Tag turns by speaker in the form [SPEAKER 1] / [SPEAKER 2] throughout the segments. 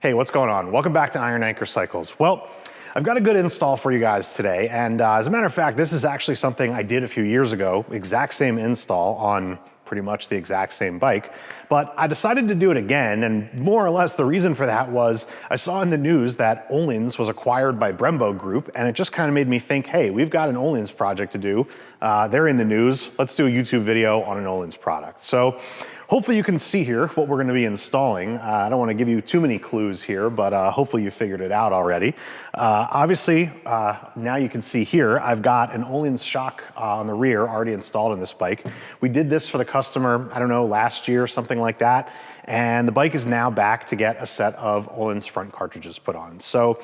[SPEAKER 1] Hey, what's going on? Welcome back to Iron Anchor Cycles. Well, I've got a good install for you guys today, and as a matter of fact, this is actually something I did a few years ago, exact same install on pretty much the exact same bike, but I decided to do it again, and more or less the reason for that was I saw in the news that Ohlins was acquired by Brembo Group, and it just kind of made me think, hey, we've got an Ohlins project to do. They're in the news. Let's do a YouTube video on an Ohlins product. So hopefully you can see here what we're going to be installing. I don't want to give you too many clues here, but hopefully you figured it out already. Obviously, now you can see here, I've got an Ohlins shock on the rear already installed on this bike. We did this for the customer, I don't know, last year, something like that. And the bike is now back to get a set of Ohlins front cartridges put on. So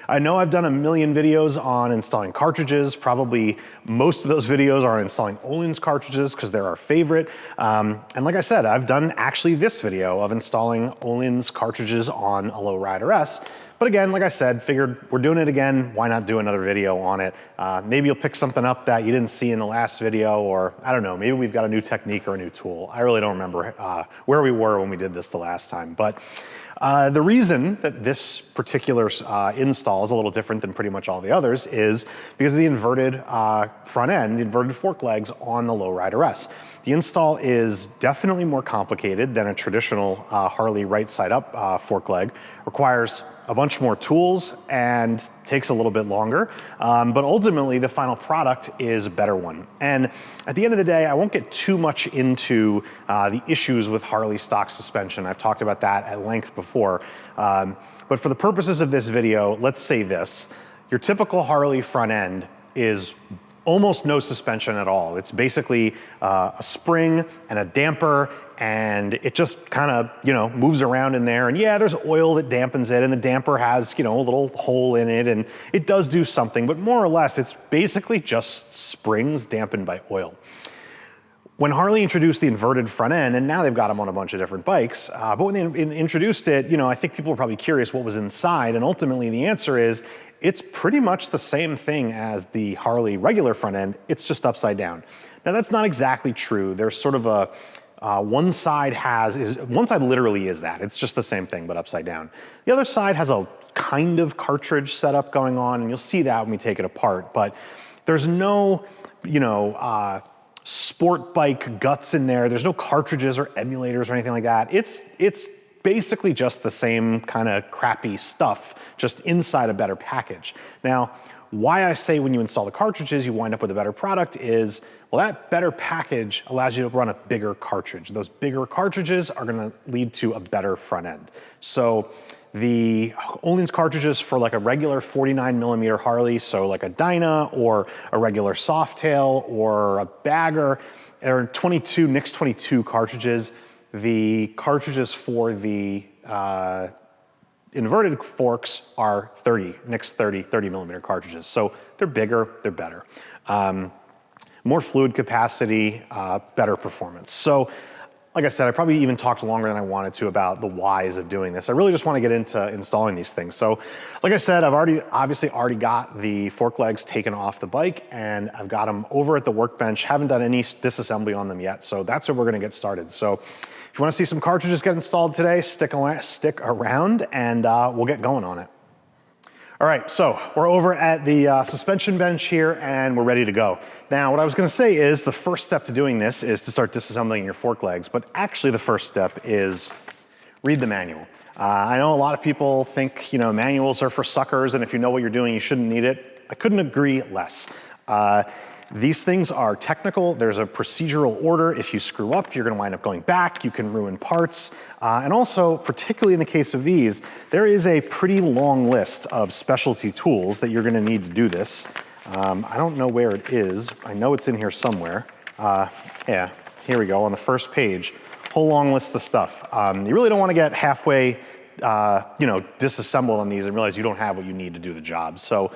[SPEAKER 1] I know I've done a million videos on installing cartridges. Probably most of those videos are on installing Ohlins cartridges because they're our favorite. And like I said, I've done actually this video of installing Ohlins cartridges on a lowrider S. But again, like I said, figured we're doing it again. Why not do another video on it? Maybe you'll pick something up that you didn't see in the last video, or I don't know, maybe we've got a new technique or a new tool. I really don't remember where we were when we did this the last time. But the reason that this particular install is a little different than pretty much all the others is because of the inverted front end, the inverted fork legs on the lowrider S. The install is definitely more complicated than a traditional Harley right side up fork leg. Requires a bunch more tools and takes a little bit longer, but ultimately the final product is a better one. And at the end of the day, I won't get too much into the issues with Harley stock suspension. I've talked about that at length before, but for the purposes of this video, let's say this. Your typical Harley front end is almost no suspension at all. It's basically a spring and a damper, and it just kind of, moves around in there. And yeah, there's oil that dampens it, and the damper has, a little hole in it, and it does do something, but more or less, it's basically just springs dampened by oil. When Harley introduced the inverted front end, and now they've got them on a bunch of different bikes, but when they introduced it, I think people were probably curious what was inside, and ultimately the answer is, it's pretty much the same thing as the Harley regular front end, it's just upside down. Now that's not exactly true. There's sort of a, one side literally is that. It's just the same thing, but upside down. The other side has a kind of cartridge setup going on, and you'll see that when we take it apart, but there's no, sport bike guts in there. There's no cartridges or emulators or anything like that. It's basically just the same kind of crappy stuff, just inside a better package. Now, why I say when you install the cartridges, you wind up with a better product is, well, that better package allows you to run a bigger cartridge. Those bigger cartridges are gonna lead to a better front end. So the Ohlins cartridges for like a regular 49mm Harley, so like a Dyna or a regular Softail or a Bagger, or 22 NIX 22 cartridges. The cartridges for the inverted forks are 30mm cartridges. So they're bigger, they're better. More fluid capacity, better performance. So like I said, I probably even talked longer than I wanted to about the whys of doing this. I really just want to get into installing these things. So like I said, I've obviously already got the fork legs taken off the bike, and I've got them over at the workbench. Haven't done any disassembly on them yet, so that's where we're going to get started. So if you want to see some cartridges get installed today, stick around and we'll get going on it. All right, so we're over at the suspension bench here and we're ready to go. Now, what I was gonna say is the first step to doing this is to start disassembling your fork legs, but actually the first step is read the manual. I know a lot of people think, manuals are for suckers, and if you know what you're doing, you shouldn't need it. I couldn't agree less. These things are technical. There's a procedural order. If you screw up, you're gonna wind up going back. You can ruin parts. And also, particularly in the case of these, there is a pretty long list of specialty tools that you're gonna need to do this. I don't know where it is. I know it's in here somewhere. Yeah, here we go, on the first page. Whole long list of stuff. You really don't wanna get halfway, disassembled on these and realize you don't have what you need to do the job. So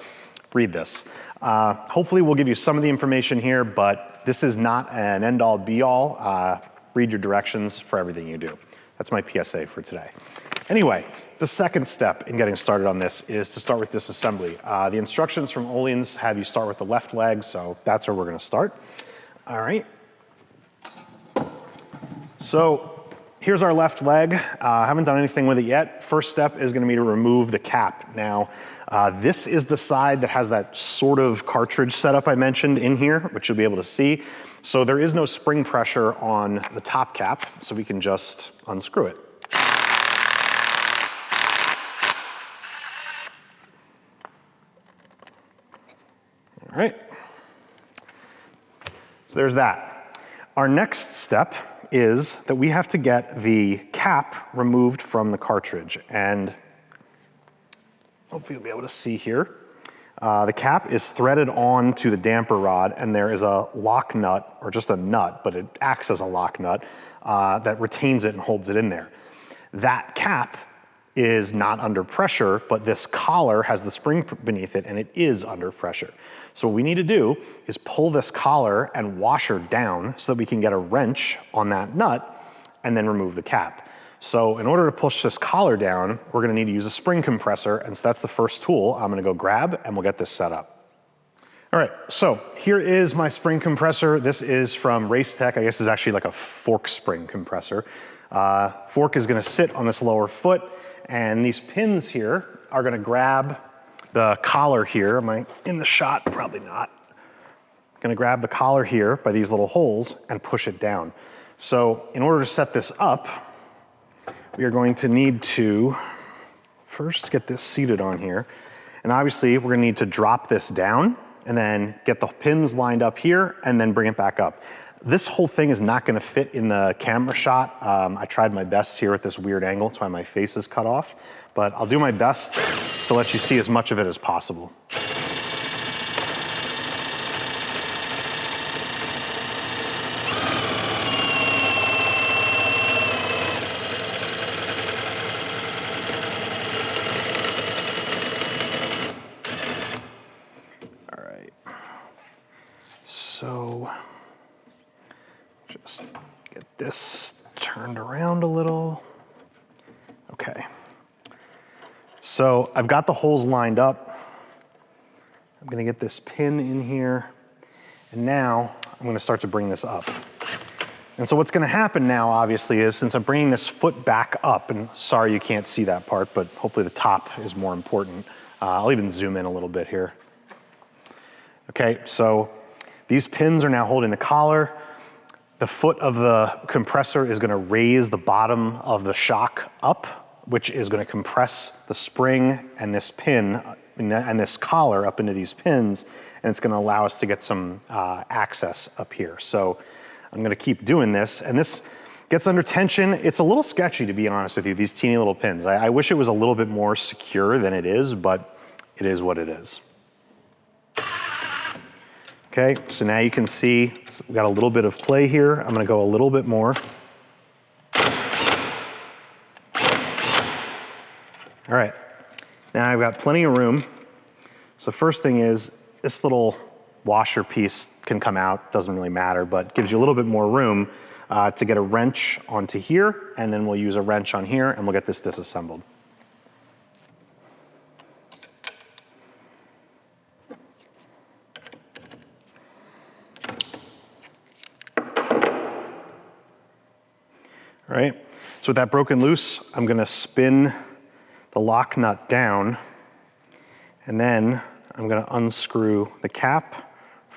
[SPEAKER 1] read this. Hopefully we'll give you some of the information here, but this is not an end-all be-all. Read your directions for everything you do. That's my PSA for today. Anyway, the second step in getting started on this is to start with disassembly. The instructions from Ohlins have you start with the left leg, so that's where we're gonna start. All right. So here's our left leg. I haven't done anything with it yet. First step is gonna be to remove the cap. Now, this is the side that has that sort of cartridge setup I mentioned in here, which you'll be able to see. So there is no spring pressure on the top cap, so we can just unscrew it. All right, so there's that. Our next step is that we have to get the cap removed from the cartridge, and hopefully you'll be able to see here. The cap is threaded on to the damper rod, and there is a lock nut, or just a nut, but it acts as a lock nut, that retains it and holds it in there. That cap is not under pressure, but this collar has the spring beneath it, and it is under pressure. So what we need to do is pull this collar and washer down so that we can get a wrench on that nut and then remove the cap. So in order to push this collar down, we're gonna need to use a spring compressor, and so that's the first tool I'm gonna go grab, and we'll get this set up. All right, so here is my spring compressor. This is from Racetech. I guess it's actually like a fork spring compressor. Fork is gonna sit on this lower foot, and these pins here are gonna grab the collar here. Am I in the shot? Probably not. Gonna grab the collar here by these little holes and push it down. So in order to set this up, we are going to need to first get this seated on here. And obviously we're gonna need to drop this down and then get the pins lined up here and then bring it back up. This whole thing is not gonna fit in the camera shot. I tried my best here at this weird angle, that's why my face is cut off, but I'll do my best to let you see as much of it as possible. All right, so just get this turned around a little. Okay. So I've got the holes lined up. I'm gonna get this pin in here, and now I'm gonna start to bring this up. And so what's gonna happen now, obviously, is since I'm bringing this foot back up, and sorry you can't see that part, but hopefully the top is more important. I'll even zoom in a little bit here. Okay, so these pins are now holding the collar. The foot of the compressor is gonna raise the bottom of the shock up, which is gonna compress the spring and this pin and this collar up into these pins, and it's gonna allow us to get some access up here. So I'm gonna keep doing this, and this gets under tension. It's a little sketchy, to be honest with you, these teeny little pins. I wish it was a little bit more secure than it is, but it is what it is. Okay, so now you can see we've got a little bit of play here. I'm gonna go a little bit more. All right, now I've got plenty of room. So first thing is, this little washer piece can come out, doesn't really matter, but gives you a little bit more room to get a wrench onto here, and then we'll use a wrench on here, and we'll get this disassembled. All right, so with that broken loose, I'm gonna spin the lock nut down, and then I'm gonna unscrew the cap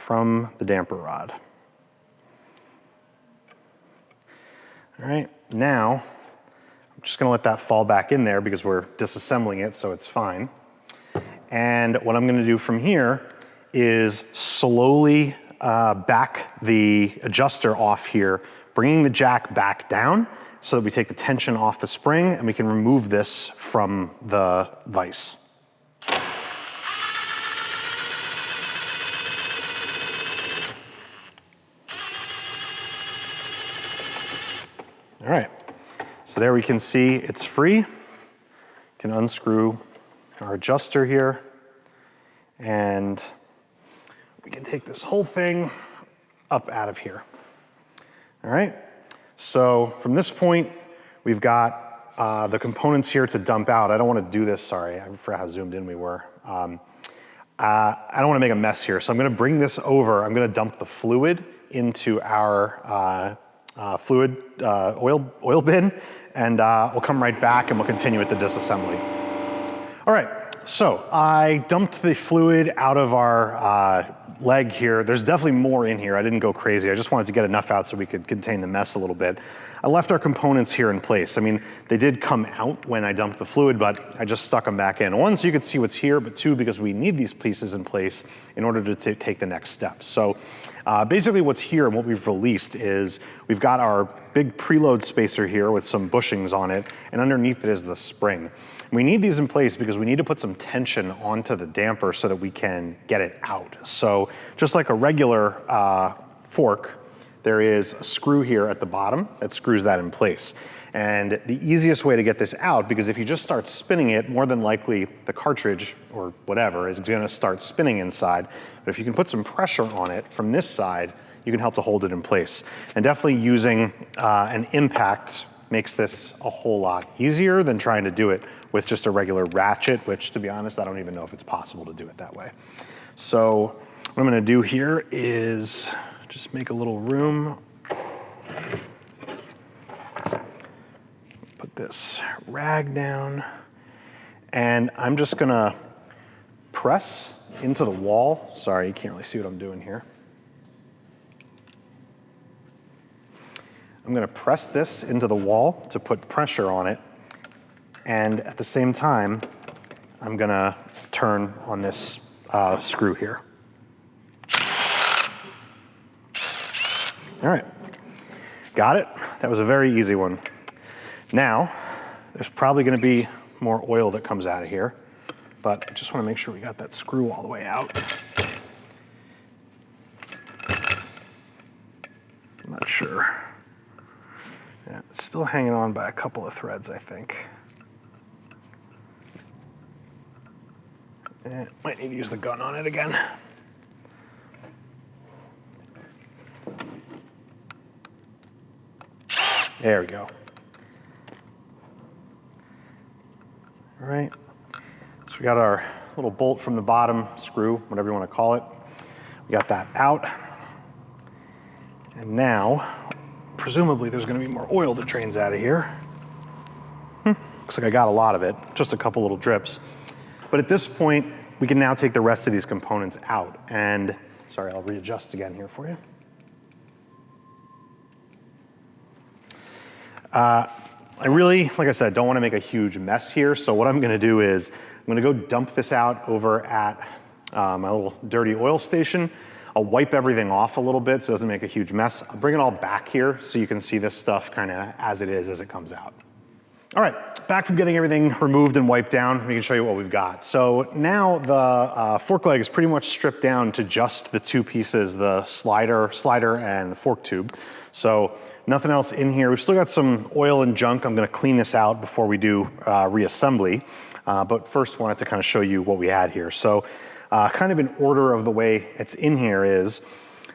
[SPEAKER 1] from the damper rod. All right, now I'm just gonna let that fall back in there because we're disassembling it, so it's fine. And what I'm gonna do from here is slowly back the adjuster off here, bringing the jack back down so that we take the tension off the spring and we can remove this from the vise. All right, so there we can see it's free. You can unscrew our adjuster here, and we can take this whole thing up out of here. All right, so from this point, we've got the components here to dump out. I don't want to do this, sorry, I forgot how zoomed in we were. I don't want to make a mess here, so I'm going to bring this over. I'm going to dump the fluid into our oil bin, and we'll come right back and we'll continue with the disassembly. All right, so I dumped the fluid out of our leg here. There's definitely more in here. I didn't go crazy. I just wanted to get enough out so we could contain the mess a little bit. I left our components here in place. I mean, they did come out when I dumped the fluid, but I just stuck them back in. One, so you could see what's here, but two, because we need these pieces in place in order to take the next step. So basically what's here and what we've released is we've got our big preload spacer here with some bushings on it, and underneath it is the spring. We need these in place because we need to put some tension onto the damper so that we can get it out. So just like a regular fork, there is a screw here at the bottom that screws that in place. And the easiest way to get this out, because if you just start spinning it, more than likely the cartridge or whatever is gonna start spinning inside. But if you can put some pressure on it from this side, you can help to hold it in place. And definitely using an impact makes this a whole lot easier than trying to do it with just a regular ratchet, which, to be honest, I don't even know if it's possible to do it that way. So what I'm gonna do here is just make a little room. Put this rag down, and I'm just gonna press into the wall. Sorry, you can't really see what I'm doing here. I'm gonna press this into the wall to put pressure on it, and at the same time, I'm gonna turn on this screw here. All right, got it? That was a very easy one. Now, there's probably gonna be more oil that comes out of here, but I just wanna make sure we got that screw all the way out. I'm not sure. Yeah, it's still hanging on by a couple of threads, I think. Might need to use the gun on it again. There we go. All right, so we got our little bolt from the bottom, screw, whatever you want to call it. We got that out. And now, presumably there's going to be more oil that drains out of here. Looks like I got a lot of it, just a couple little drips. But at this point, we can now take the rest of these components out. And, sorry, I'll readjust again here for you. I really, like I said, don't want to make a huge mess here. So what I'm going to do is I'm going to go dump this out over at my little dirty oil station. I'll wipe everything off a little bit so it doesn't make a huge mess. I'll bring it all back here so you can see this stuff kind of as it is as it comes out. All right, back from getting everything removed and wiped down, we can show you what we've got. So now the fork leg is pretty much stripped down to just the two pieces, the slider and the fork tube. So nothing else in here. We've still got some oil and junk. I'm gonna clean this out before we do reassembly. But first wanted to kind of show you what we had here. So kind of in order of the way it's in here is,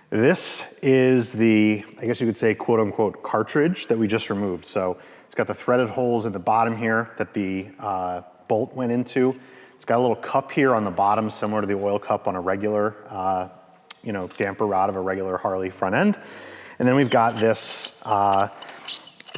[SPEAKER 1] this is the, I guess you could say, quote unquote, cartridge that we just removed. So it's got the threaded holes in the bottom here that the bolt went into. It's got a little cup here on the bottom, similar to the oil cup on a regular, damper rod of a regular Harley front end. And then we've got this,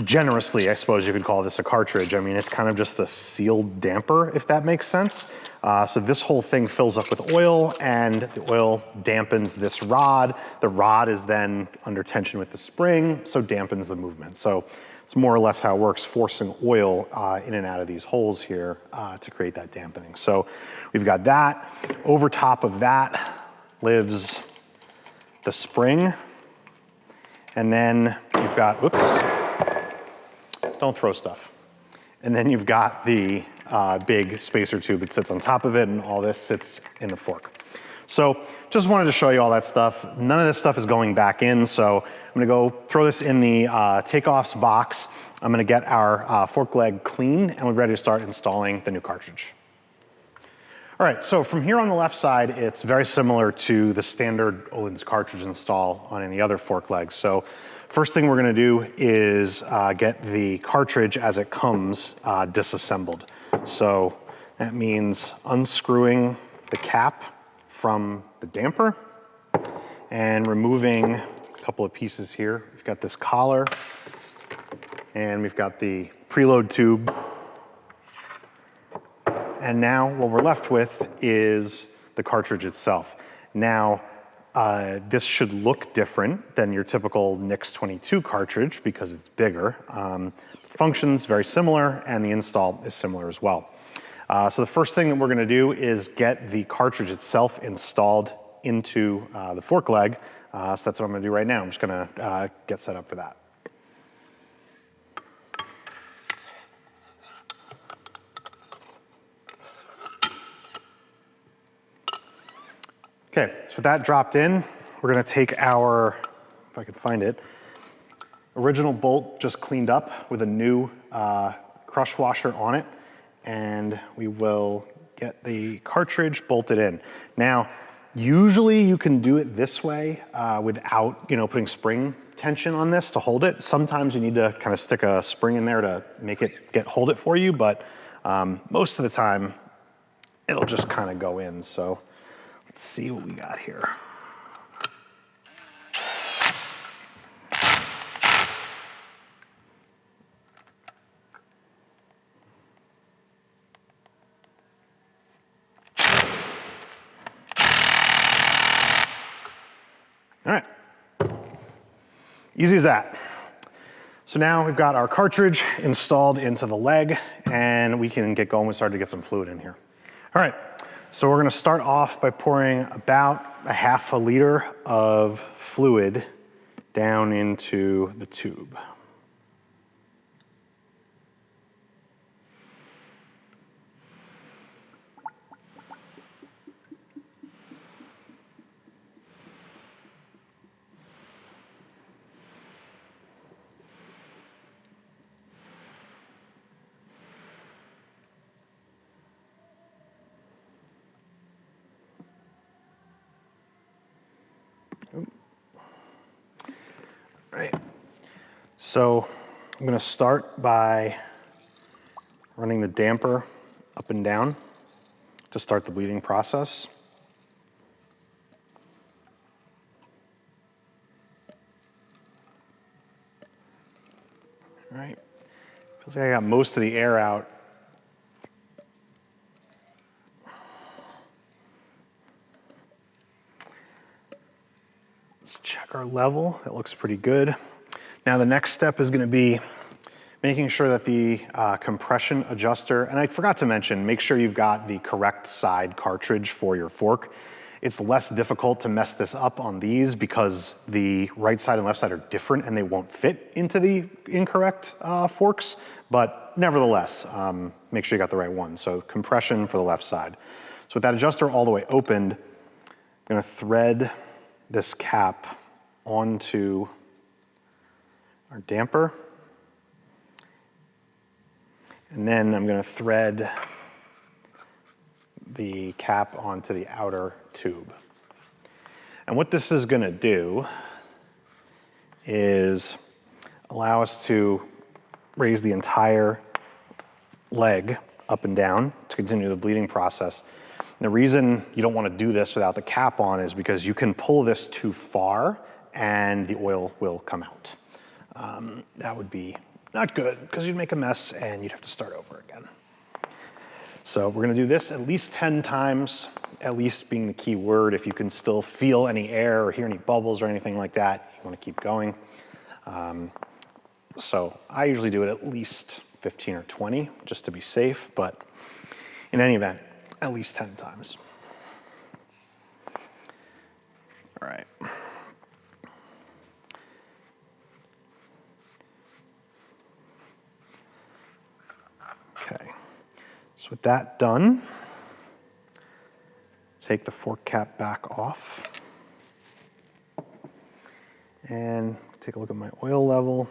[SPEAKER 1] generously, I suppose you could call this a cartridge. I mean, it's kind of just a sealed damper, if that makes sense. So this whole thing fills up with oil, and the oil dampens this rod. The rod is then under tension with the spring, so dampens the movement. So it's more or less how it works, forcing oil in and out of these holes here to create that dampening. So we've got that. Over top of that lives the spring. And then you've got, oops, don't throw stuff. And then you've got the big spacer tube that sits on top of it, and all this sits in the fork. So just wanted to show you all that stuff. None of this stuff is going back in, so I'm gonna go throw this in the takeoffs box. I'm gonna get our fork leg clean, and we're ready to start installing the new cartridge. All right, so from here on the left side, it's very similar to the standard Ohlins cartridge install on any other fork leg. So first thing we're gonna do is get the cartridge as it comes disassembled. So that means unscrewing the cap from the damper and removing a couple of pieces here. If we've got this collar, and we've got the preload tube. And now what we're left with is the cartridge itself. Now, this should look different than your typical NICS 22 cartridge because it's bigger. Functions very similar, and the install is similar as well. So the first thing that we're gonna do is get the cartridge itself installed into the fork leg. So that's what I'm gonna do right now. I'm just gonna get set up for that. Okay, so with that dropped in, we're gonna take our, if I can find it, original bolt just cleaned up with a new crush washer on it, and we will get the cartridge bolted in. Now, usually you can do it this way without, putting spring tension on this to hold it. Sometimes you need to kind of stick a spring in there to make it hold it for you, but most of the time it'll just kind of go in. So let's see what we got here. All right, easy as that. So now we've got our cartridge installed into the leg, and we can get going and start to get some fluid in here. All right, so we're gonna start off by pouring about a half a liter of fluid down into the tube. Right. So I'm going to start by running the damper up and down to start the bleeding process. All right. Feels like I got most of the air out. Let's check our level. That looks pretty good. Now the next step is going to be making sure that the compression adjuster, and I forgot to mention, make sure you've got the correct side cartridge for your fork. It's less difficult to mess this up on these because the right side and left side are different and they won't fit into the incorrect forks, but nevertheless, make sure you got the right one. So compression for the left side. So with that adjuster all the way opened, I'm going to thread this cap onto our damper. And then I'm going to thread the cap onto the outer tube. And what this is going to do is allow us to raise the entire leg up and down to continue the bleeding process. And the reason you don't want to do this without the cap on is because you can pull this too far and the oil will come out. That would be not good because you'd make a mess and you'd have to start over again. So we're going to do this at least 10 times, at least being the key word. If you can still feel any air or hear any bubbles or anything like that, you want to keep going. So I usually do it at least 15 or 20 just to be safe, but in any event, at least 10 times. All right. Okay. So with that done, take the fork cap back off and take a look at my oil level.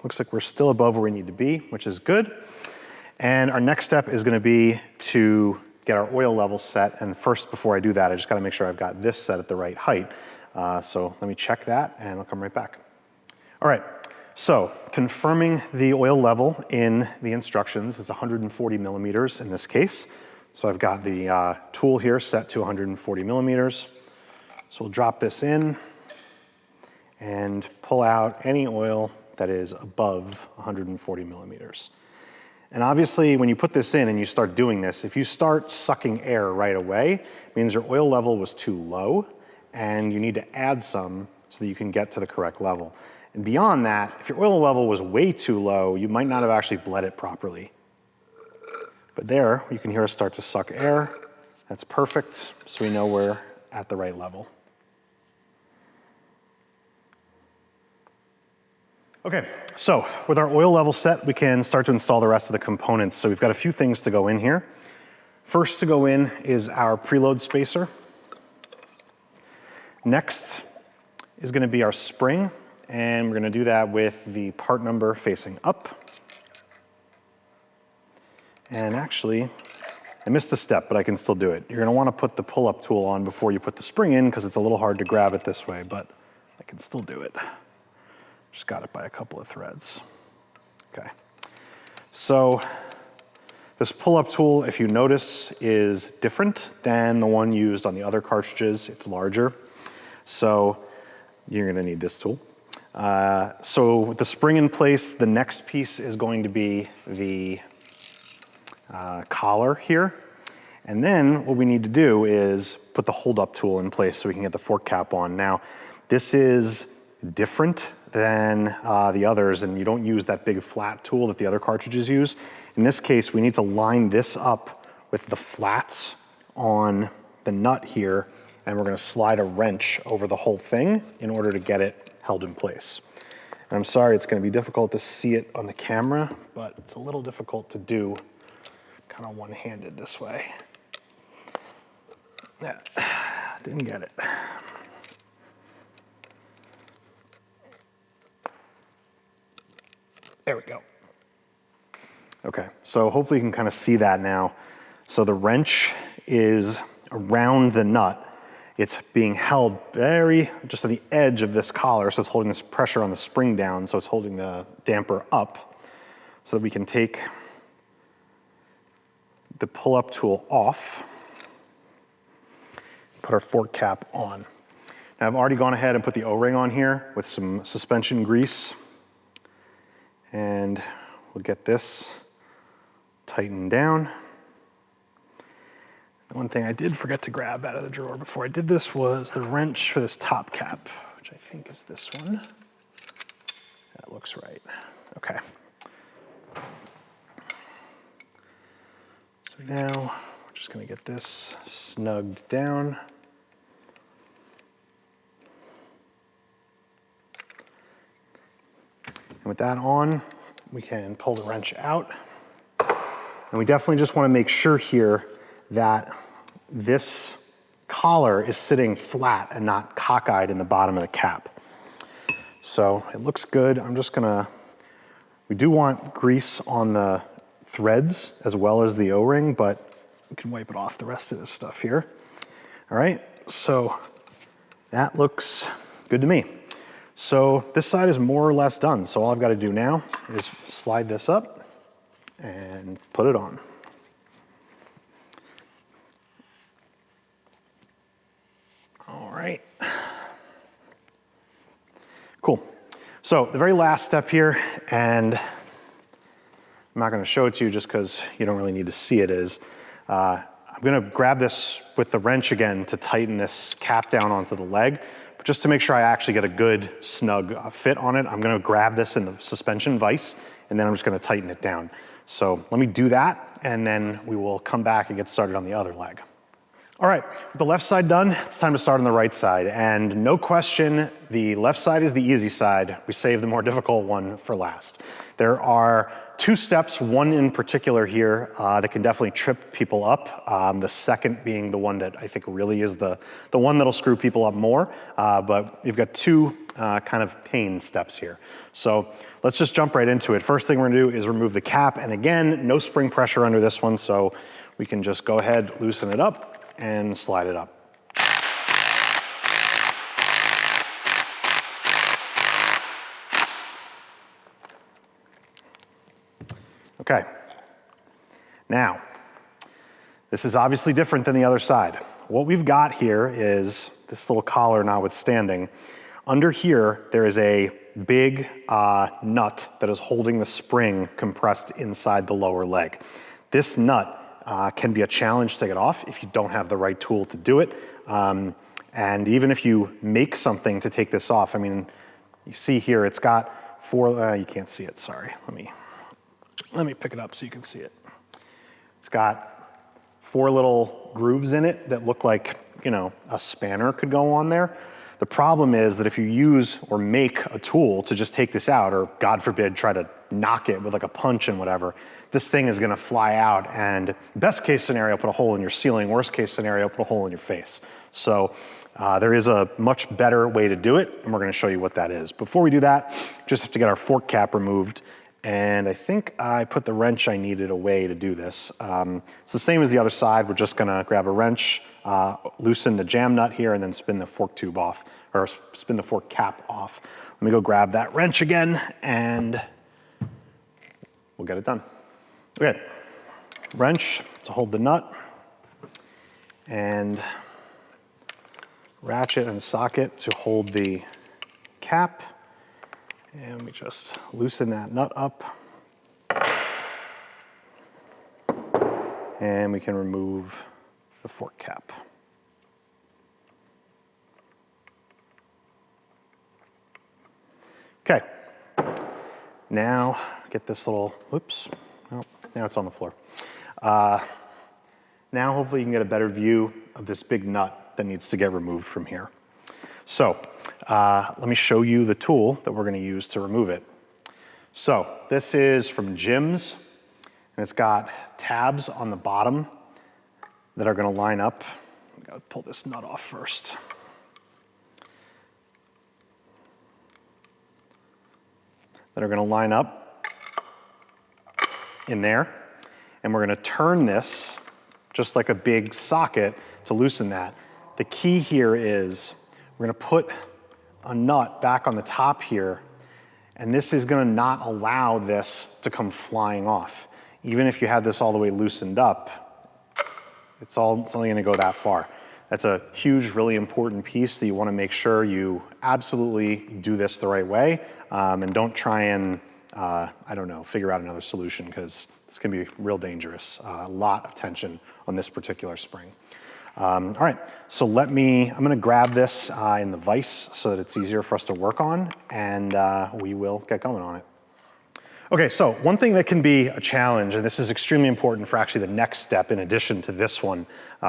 [SPEAKER 1] Looks like we're still above where we need to be, which is good. And our next step is going to be to get our oil level set. And first, before I do that, I just got to make sure I've got this set at the right height. So let me check that and I'll come right back. All right. So confirming the oil level in the instructions, it's 140 millimeters in this case. So I've got the tool here set to 140 millimeters. So we'll drop this in and pull out any oil that is above 140 millimeters. And obviously, when you put this in and you start doing this, if you start sucking air right away, it means your oil level was too low, and you need to add some so that you can get to the correct level. And beyond that, if your oil level was way too low, you might not have actually bled it properly. But there, you can hear us start to suck air. That's perfect, so we know we're at the right level. Okay, so with our oil level set, we can start to install the rest of the components. So we've got a few things to go in here. First to go in is our preload spacer. Next is going to be our spring, and we're going to do that with the part number facing up. And actually, I missed a step, but I can still do it. You're going to want to put the pull-up tool on before you put the spring in because it's a little hard to grab it this way, but I can still do it. Just got it by a couple of threads. Okay. So this pull-up tool, if you notice, is different than the one used on the other cartridges. It's larger. So you're going to need this tool. So with the spring in place, the next piece is going to be the collar here. And then what we need to do is put the hold-up tool in place so we can get the fork cap on. Now, this is different than the others, and you don't use that big flat tool that the other cartridges use. In this case, we need to line this up with the flats on the nut here, and we're going to slide a wrench over the whole thing in order to get it held in place. And I'm sorry, it's going to be difficult to see it on the camera, but it's a little difficult to do kind of one-handed this way. Yeah, didn't get it. There we go. Okay, so hopefully you can kind of see that now. So the wrench is around the nut. It's being held just at the edge of this collar, so it's holding this pressure on the spring down, so it's holding the damper up so that we can take the pull-up tool off, put our fork cap on. Now I've already gone ahead and put the O-ring on here with some suspension grease. And we'll get this tightened down. The one thing I did forget to grab out of the drawer before I did this was the wrench for this top cap, which I think is this one. That looks right. Okay. So now we're just going to get this snugged down. And with that on, we can pull the wrench out. And we definitely just want to make sure here that this collar is sitting flat and not cockeyed in the bottom of the cap. So it looks good. We do want grease on the threads as well as the O-ring, but we can wipe it off the rest of this stuff here. All right, so that looks good to me. So this side is more or less done. So all I've got to do now is slide this up and put it on. All right. Cool. So the very last step here, and I'm not going to show it to you just because you don't really need to see it, is I'm going to grab this with the wrench again to tighten this cap down onto the leg. But just to make sure I actually get a good snug fit on it, I'm going to grab this in the suspension vise, and then I'm just going to tighten it down. So let me do that, and then we will come back and get started on the other leg. All right, with the left side done, it's time to start on the right side. And no question, the left side is the easy side. We save the more difficult one for last. There are two steps, one in particular here that can definitely trip people up. The second being the one that I think really is the one that'll screw people up more. But you've got two kind of pain steps here. So let's just jump right into it. First thing we're gonna do is remove the cap. And again, no spring pressure under this one, so we can just go ahead, loosen it up, and slide it up. Okay, now, this is obviously different than the other side. What we've got here is, this little collar notwithstanding, Under here, there is a big nut that is holding the spring compressed inside the lower leg. This nut can be a challenge to get off if you don't have the right tool to do it. And even if you make something to take this off, I mean, you see here, it's got four, you can't see it, sorry. Let me pick it up so you can see it. It's got 4 little grooves in it that look like, you know, a spanner could go on there. The problem is that if you use or make a tool to just take this out, or God forbid, try to knock it with like a punch and whatever, this thing is gonna fly out, and best case scenario, put a hole in your ceiling, worst case scenario, put a hole in your face. So there is a much better way to do it, and we're gonna show you what that is. Before we do that, just have to get our fork cap removed, and I think I put the wrench I needed away to do this. It's the same as the other side. We're just gonna grab a wrench, loosen the jam nut here, and then spin the fork tube off, or spin the fork cap off. Let me go grab that wrench again, and we'll get it done. Okay, wrench to hold the nut, and ratchet and socket to hold the cap. And we just loosen that nut up. And we can remove the fork cap. Okay, now get this little, oops, oh, now it's on the floor. Now hopefully you can get a better view of this big nut that needs to get removed from here. So let me show you the tool that we're gonna use to remove it. So this is from Jim's, and it's got tabs on the bottom that are gonna line up. I gotta pull this nut off first. That are gonna line up in there, and we're gonna turn this just like a big socket to loosen that. The key here is we're gonna put a nut back on the top here, and this is gonna not allow this to come flying off. Even if you had this all the way loosened up, it's only gonna go that far. That's a huge, really important piece that you wanna make sure you absolutely do this the right way, and don't try and, I don't know, figure out another solution, because this can be real dangerous. A lot of tension on this particular spring. All right, so I'm gonna grab this in the vise so that it's easier for us to work on, and we will get going on it. Okay, so one thing that can be a challenge, and this is extremely important for actually the next step in addition to this one,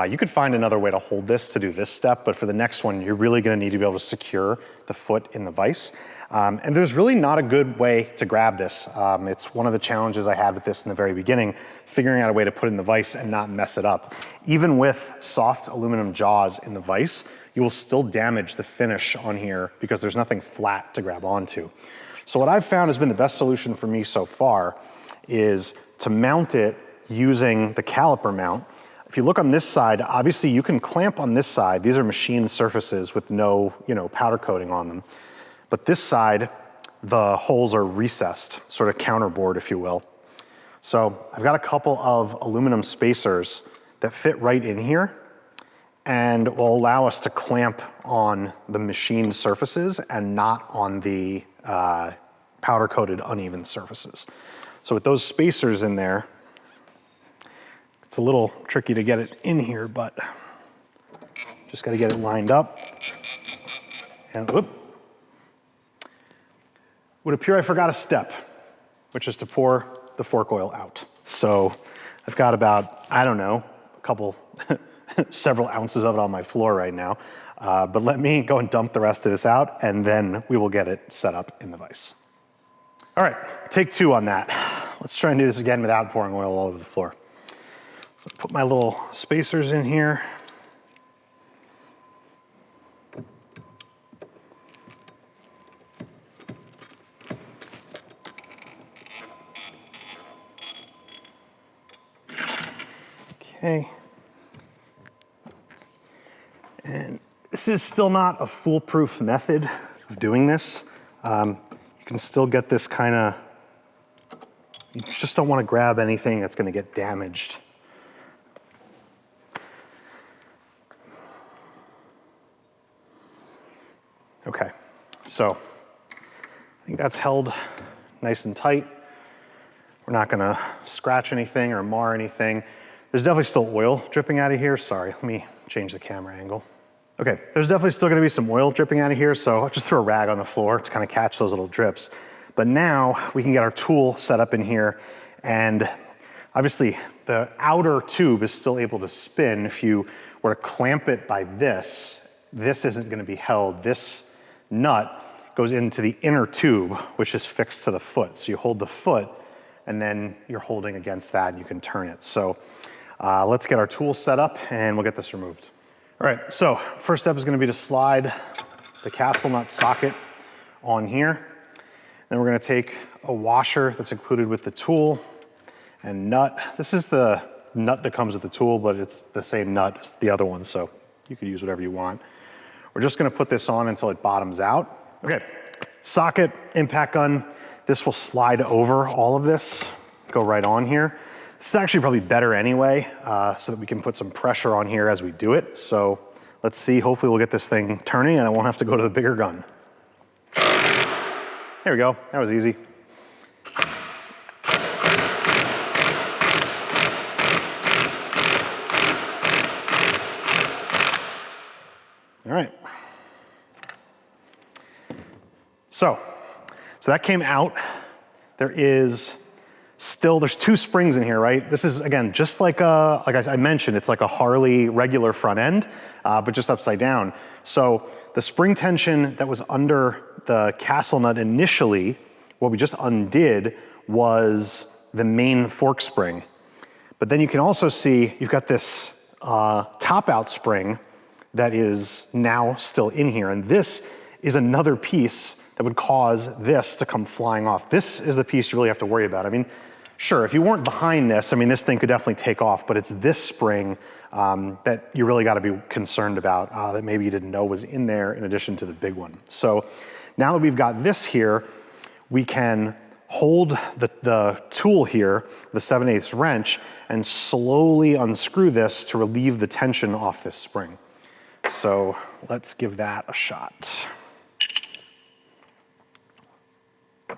[SPEAKER 1] you could find another way to hold this to do this step, but for the next one, you're really gonna need to be able to secure the foot in the vise. And there's really not a good way to grab this. It's one of the challenges I had with this in the very beginning, figuring out a way to put it in the vise and not mess it up. Even with soft aluminum jaws in the vise, you will still damage the finish on here because there's nothing flat to grab onto. So what I've found has been the best solution for me so far is to mount it using the caliper mount. If you look on this side, obviously you can clamp on this side. These are machined surfaces with no, powder coating on them. But this side, the holes are recessed, sort of counterbored, if you will. So I've got a couple of aluminum spacers that fit right in here and will allow us to clamp on the machined surfaces and not on the powder-coated uneven surfaces. So with those spacers in there, it's a little tricky to get it in here, but just got to get it lined up. And whoop. Would appear I forgot a step, which is to pour the fork oil out. So I've got about, I don't know, several ounces of it on my floor right now. But let me go and dump the rest of this out, and then we will get it set up in the vise. All right, take 2 on that. Let's try and do this again without pouring oil all over the floor. So put my little spacers in here. Okay. And this is still not a foolproof method of doing this. You can still get this you just don't want to grab anything that's going to get damaged. Okay, So I think that's held nice and tight. We're not gonna scratch anything or mar anything. There's definitely still oil dripping out of here. Sorry, let me change the camera angle. Okay, there's definitely still gonna be some oil dripping out of here, so I'll just throw a rag on the floor to kind of catch those little drips. But now we can get our tool set up in here, and obviously the outer tube is still able to spin. If you were to clamp it by this isn't gonna be held. This nut goes into the inner tube, which is fixed to the foot. So you hold the foot, and then you're holding against that, and you can turn it. So let's get our tool set up, and we'll get this removed. All right, so first step is gonna be to slide the castle nut socket on here. Then we're gonna take a washer that's included with the tool and nut. This is the nut that comes with the tool, but it's the same nut as the other one, so you could use whatever you want. We're just gonna put this on until it bottoms out. Okay, socket, impact gun. This will slide over all of this, go right on here. This is actually probably better anyway, so that we can put some pressure on here as we do it. So let's see, hopefully we'll get this thing turning and I won't have to go to the bigger gun. There we go, that was easy. All right. So that came out. There's two springs in here, right? This is, again, just like I mentioned, it's like a Harley regular front end, but just upside down. So the spring tension that was under the castle nut initially, what we just undid was the main fork spring. But then you can also see you've got this top out spring that is now still in here. And this is another piece that would cause this to come flying off. This is the piece you really have to worry about. I mean, sure, if you weren't behind this, I mean, this thing could definitely take off, but it's this spring that you really gotta be concerned about, that maybe you didn't know was in there in addition to the big one. So now that we've got this here, we can hold the tool here, the 7/8 wrench, and slowly unscrew this to relieve the tension off this spring. So let's give that a shot. All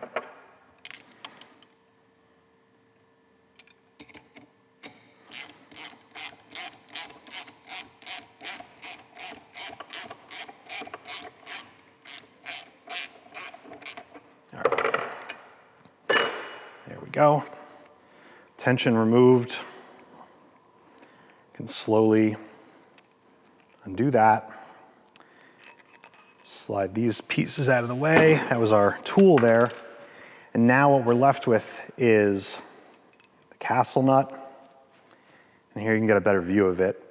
[SPEAKER 1] right. There we go. Tension removed. Can slowly undo that. Slide these pieces out of the way. That was our tool there. And now what we're left with is the castle nut. And here you can get a better view of it.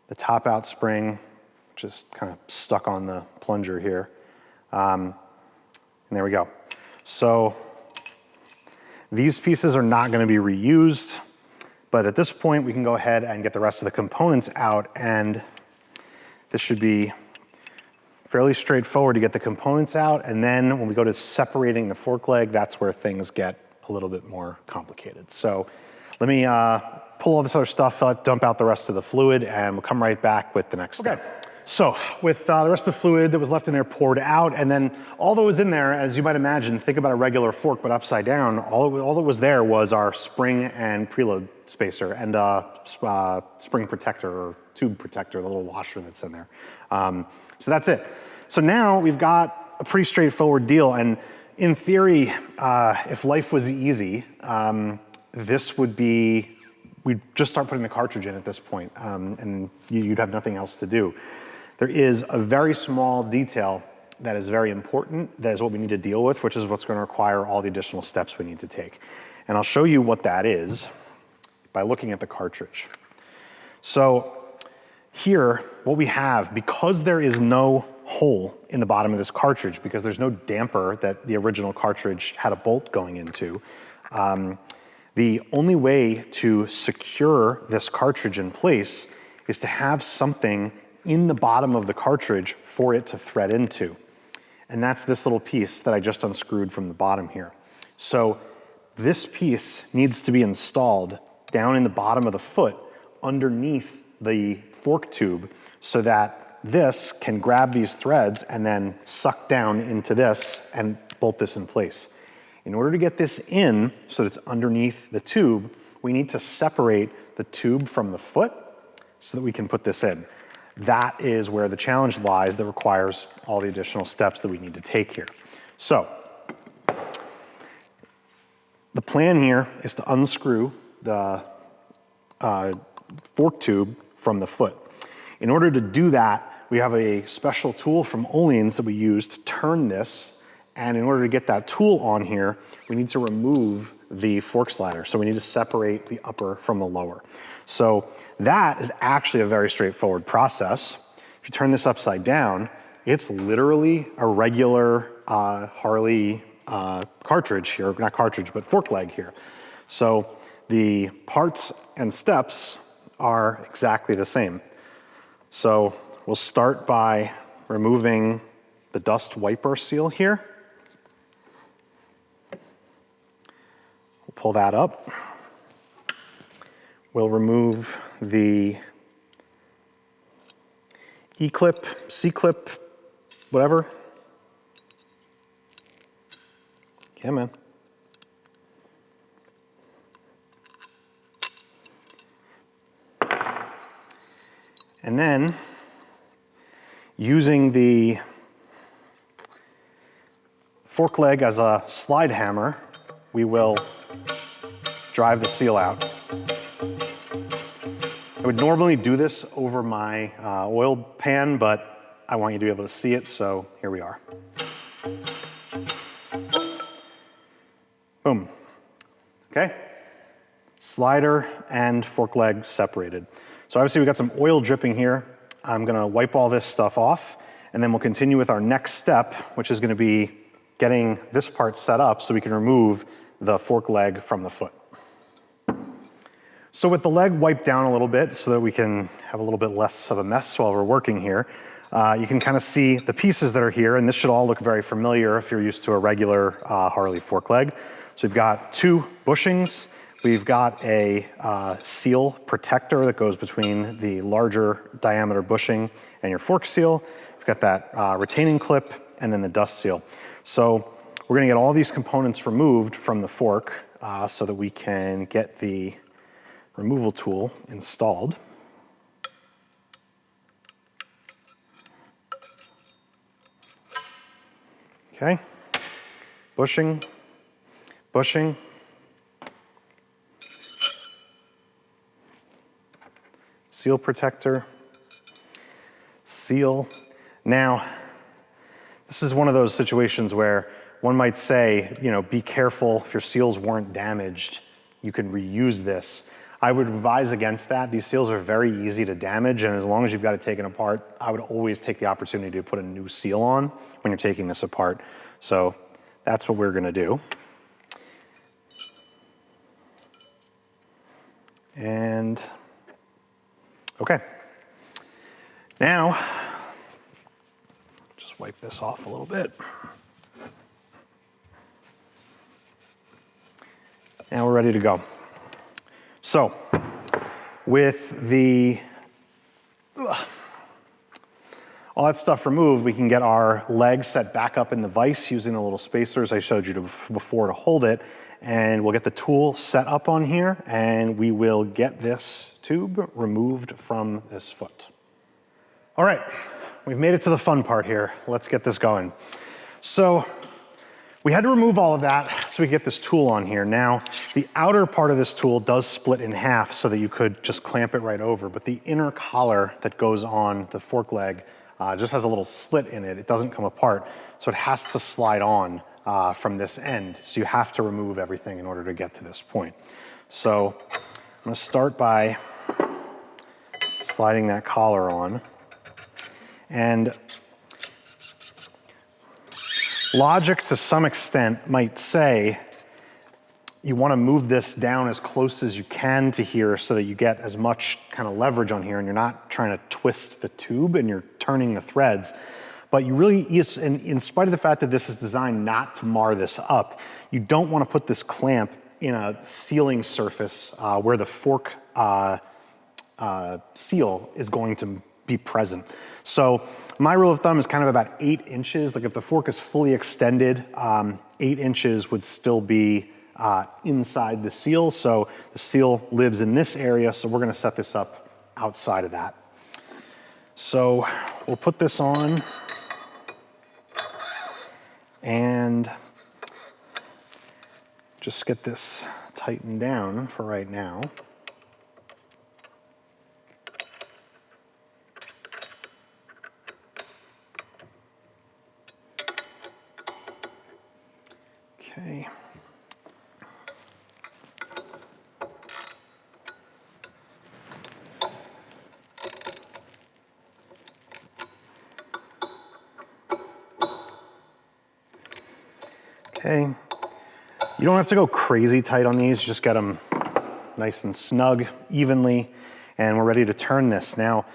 [SPEAKER 1] The top out spring, which is kind of stuck on the plunger here. And there we go. So these pieces are not going to be reused, but at this point we can go ahead and get the rest of the components out, and this should be fairly straightforward to get the components out. And then when we go to separating the fork leg, that's where things get a little bit more complicated. So let me pull all this other stuff out, dump out the rest of the fluid, and we'll come right back with the next step. Okay. So with the rest of the fluid that was left in there poured out, and then all that was in there, as you might imagine, think about a regular fork but upside down, all that was there was our spring and preload spacer and spring protector or tube protector, the little washer that's in there. So that's it. So now we've got a pretty straightforward deal, and in theory, if life was easy, this would be, we'd just start putting the cartridge in at this point, and you'd have nothing else to do. There is a very small detail that is very important, that is what we need to deal with, which is what's going to require all the additional steps we need to take. And I'll show you what that is by looking at the cartridge. So here, what we have, because there is no hole in the bottom of this cartridge, because there's no damper that the original cartridge had a bolt going into, the only way to secure this cartridge in place is to have something in the bottom of the cartridge for it to thread into. And that's this little piece that I just unscrewed from the bottom here. So this piece needs to be installed down in the bottom of the foot underneath the fork tube so that this can grab these threads and then suck down into this and bolt this in place. In order to get this in so that it's underneath the tube, we need to separate the tube from the foot so that we can put this in. That is where the challenge lies that requires all the additional steps that we need to take here. So, the plan here is to unscrew the fork tube from the foot. In order to do that, we have a special tool from Ohlins that we use to turn this, and in order to get that tool on here, we need to remove the fork slider. So we need to separate the upper from the lower. So that is actually a very straightforward process. If you turn this upside down, it's literally a regular Harley cartridge here, not cartridge, but fork leg here. So the parts and steps are exactly the same. So we'll start by removing the dust wiper seal here. We'll pull that up. We'll remove the E-clip, C-clip, whatever. Come on. And then, using the fork leg as a slide hammer, we will drive the seal out. I would normally do this over my oil pan, but I want you to be able to see it, so here we are. Boom. Okay? Slider and fork leg separated. So obviously we got some oil dripping here. I'm gonna wipe all this stuff off, and then we'll continue with our next step, which is gonna be getting this part set up so we can remove the fork leg from the foot. So with the leg wiped down a little bit so that we can have a little bit less of a mess while we're working here, you can kind of see the pieces that are here, and this should all look very familiar if you're used to a regular Harley fork leg. So we've got two bushings, we've got a seal protector that goes between the larger diameter bushing and your fork seal. We've got that retaining clip and then the dust seal. So we're gonna get all these components removed from the fork so that we can get the removal tool installed. Okay, bushing, bushing, seal protector, seal. Now, this is one of those situations where one might say, you know, be careful if your seals weren't damaged, you can reuse this. I would advise against that. These seals are very easy to damage, and as long as you've got it taken apart, I would always take the opportunity to put a new seal on when you're taking this apart. So that's what we're gonna do. And, okay. Now, just wipe this off a little bit. Now we're ready to go. So, with all that stuff removed, we can get our leg set back up in the vise using the little spacers I showed you before to hold it, and we'll get the tool set up on here, and we will get this tube removed from this foot. All right, we've made it to the fun part here. Let's get this going. So, we had to remove all of that so we could get this tool on here. Now, the outer part of this tool does split in half so that you could just clamp it right over, but the inner collar that goes on the fork leg just has a little slit in it. It doesn't come apart, so it has to slide on from this end. So you have to remove everything in order to get to this point. So I'm gonna start by sliding that collar on. And logic, to some extent, might say you want to move this down as close as you can to here so that you get as much kind of leverage on here and you're not trying to twist the tube and you're turning the threads. But you really, in spite of the fact that this is designed not to mar this up, you don't want to put this clamp in a sealing surface where the fork seal is going to be present. So my rule of thumb is kind of about 8 inches. Like if the fork is fully extended, 8 inches would still be inside the seal. So the seal lives in this area, so we're gonna set this up outside of that. So we'll put this on and just get this tightened down for right now. Okay. Okay. You don't have to go crazy tight on these, just get them nice and snug, evenly, and we're ready to turn this. Now,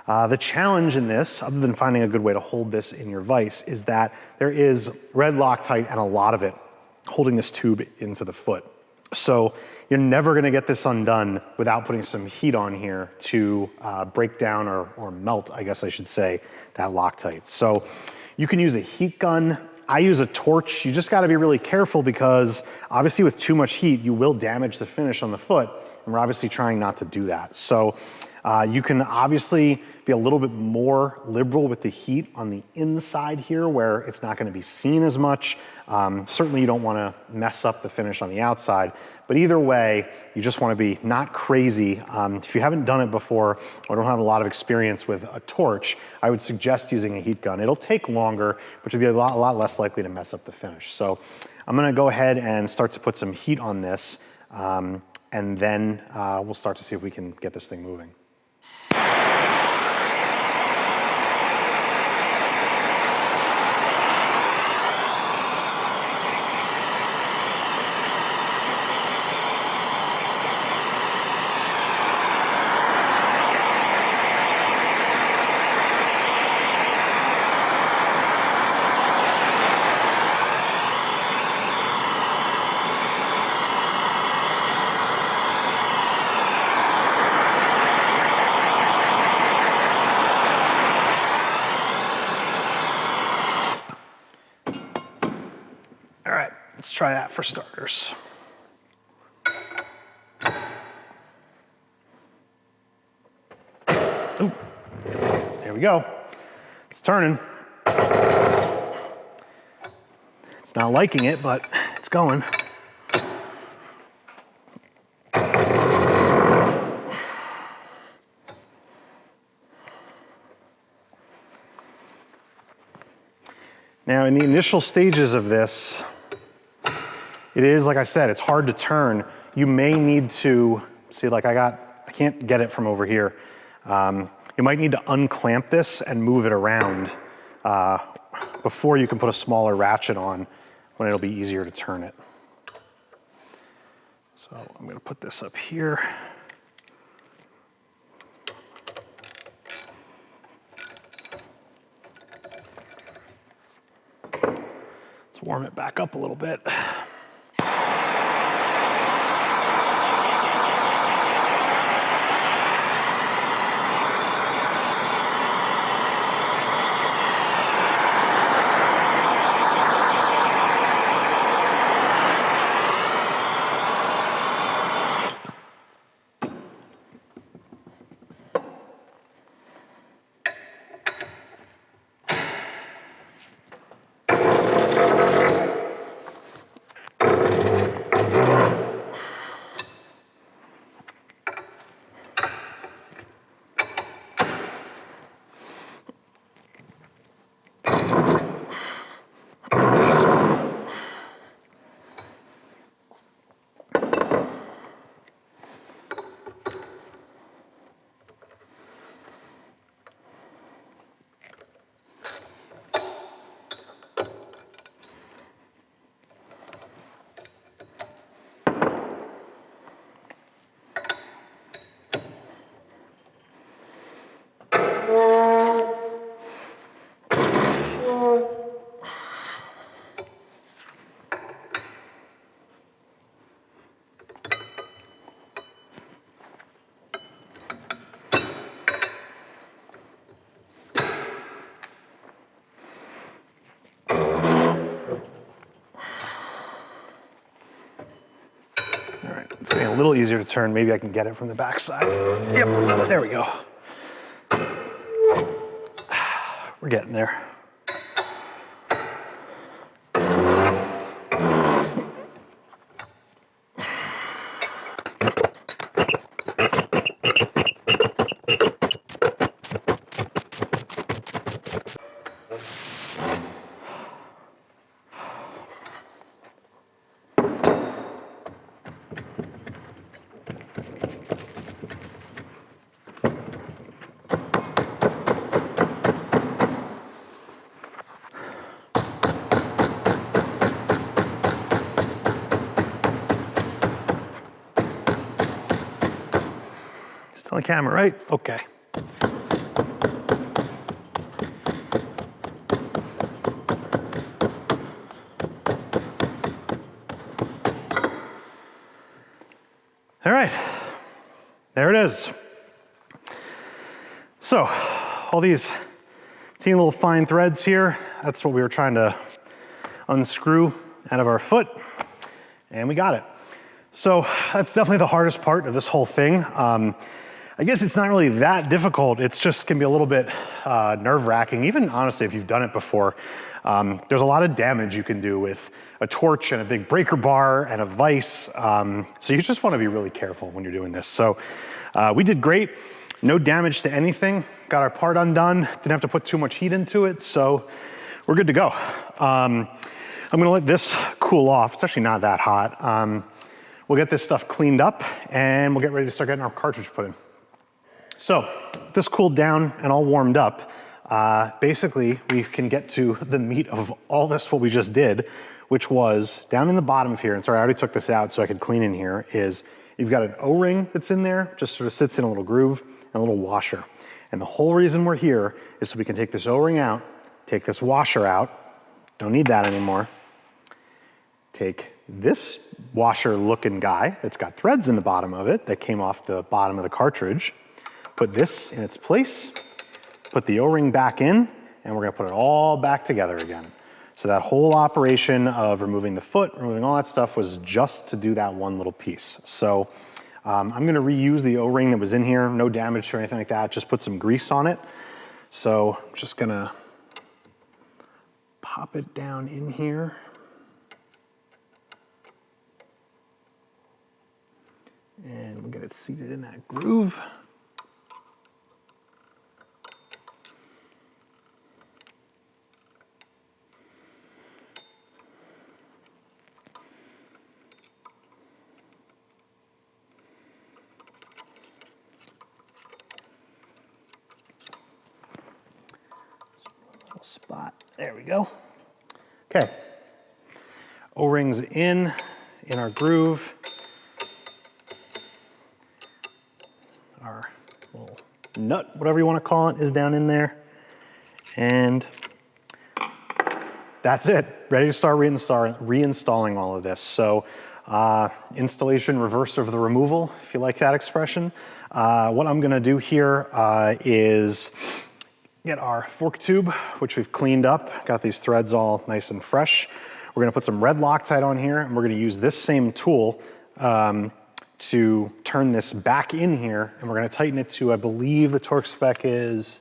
[SPEAKER 1] the challenge in this, other than finding a good way to hold this in your vise, is that there is red Loctite and a lot of it holding this tube into the foot. So you're never gonna get this undone without putting some heat on here to break down or melt, I guess I should say, that Loctite. So you can use a heat gun. I use a torch. You just gotta be really careful because obviously with too much heat, you will damage the finish on the foot, and we're obviously trying not to do that. So you can obviously be a little bit more liberal with the heat on the inside here where it's not gonna be seen as much. Certainly you don't wanna mess up the finish on the outside, but either way, you just wanna be not crazy. If you haven't done it before or don't have a lot of experience with a torch, I would suggest using a heat gun. It'll take longer, but you'll be a lot less likely to mess up the finish. So I'm gonna go ahead and start to put some heat on this, and then we'll start to see if we can get this thing moving. Let's try that for starters. Ooh, there we go. It's turning. It's not liking it, but it's going. Now, in the initial stages of this, it is, like I said, it's hard to turn. You may need to, see, like I can't get it from over here. You might need to unclamp this and move it around before you can put a smaller ratchet on when it'll be easier to turn it. So I'm gonna put this up here. Let's warm it back up a little bit. getting a little easier to turn. Maybe I can get it from the back side. Yep, there we go. We're getting there. Still on camera, right? Okay. All right, there it is. So, all these teeny little fine threads here, that's what we were trying to unscrew out of our foot, and we got it. So that's definitely the hardest part of this whole thing. I guess it's not really that difficult. It's just can be a little bit nerve-wracking. Even honestly, if you've done it before, there's a lot of damage you can do with a torch and a big breaker bar and a vise. So you just want to be really careful when you're doing this. So we did great. No damage to anything. Got our part undone. Didn't have to put too much heat into it. So we're good to go. I'm going to let this cool off. It's actually not that hot. We'll get this stuff cleaned up and we'll get ready to start getting our cartridge put in. So this cooled down and all warmed up. Basically, we can get to the meat of all this, what we just did, which was down in the bottom of here, and sorry, I already took this out so I could clean in here, is you've got an O-ring that's in there, just sort of sits in a little groove, and a little washer. And the whole reason we're here is so we can take this O-ring out, take this washer out, don't need that anymore, take this washer-looking guy that's got threads in the bottom of it that came off the bottom of the cartridge, put this in its place, put the O-ring back in, and we're gonna put it all back together again. So that whole operation of removing the foot, removing all that stuff was just to do that one little piece. So I'm gonna reuse the O-ring that was in here, no damage or anything like that, just put some grease on it. So I'm just gonna pop it down in here. And we'll get it seated in that groove. Spot. There we go. Okay. O-rings in our groove. Our little nut, whatever you want to call it, is down in there. And that's it. Ready to start reinstalling all of this. So installation reverse of the removal, if you like that expression. What I'm going to do here is get our fork tube, which we've cleaned up, got these threads all nice and fresh. We're gonna put some red Loctite on here, and we're gonna use this same tool to turn this back in here, and we're gonna tighten it to, I believe the torque spec is,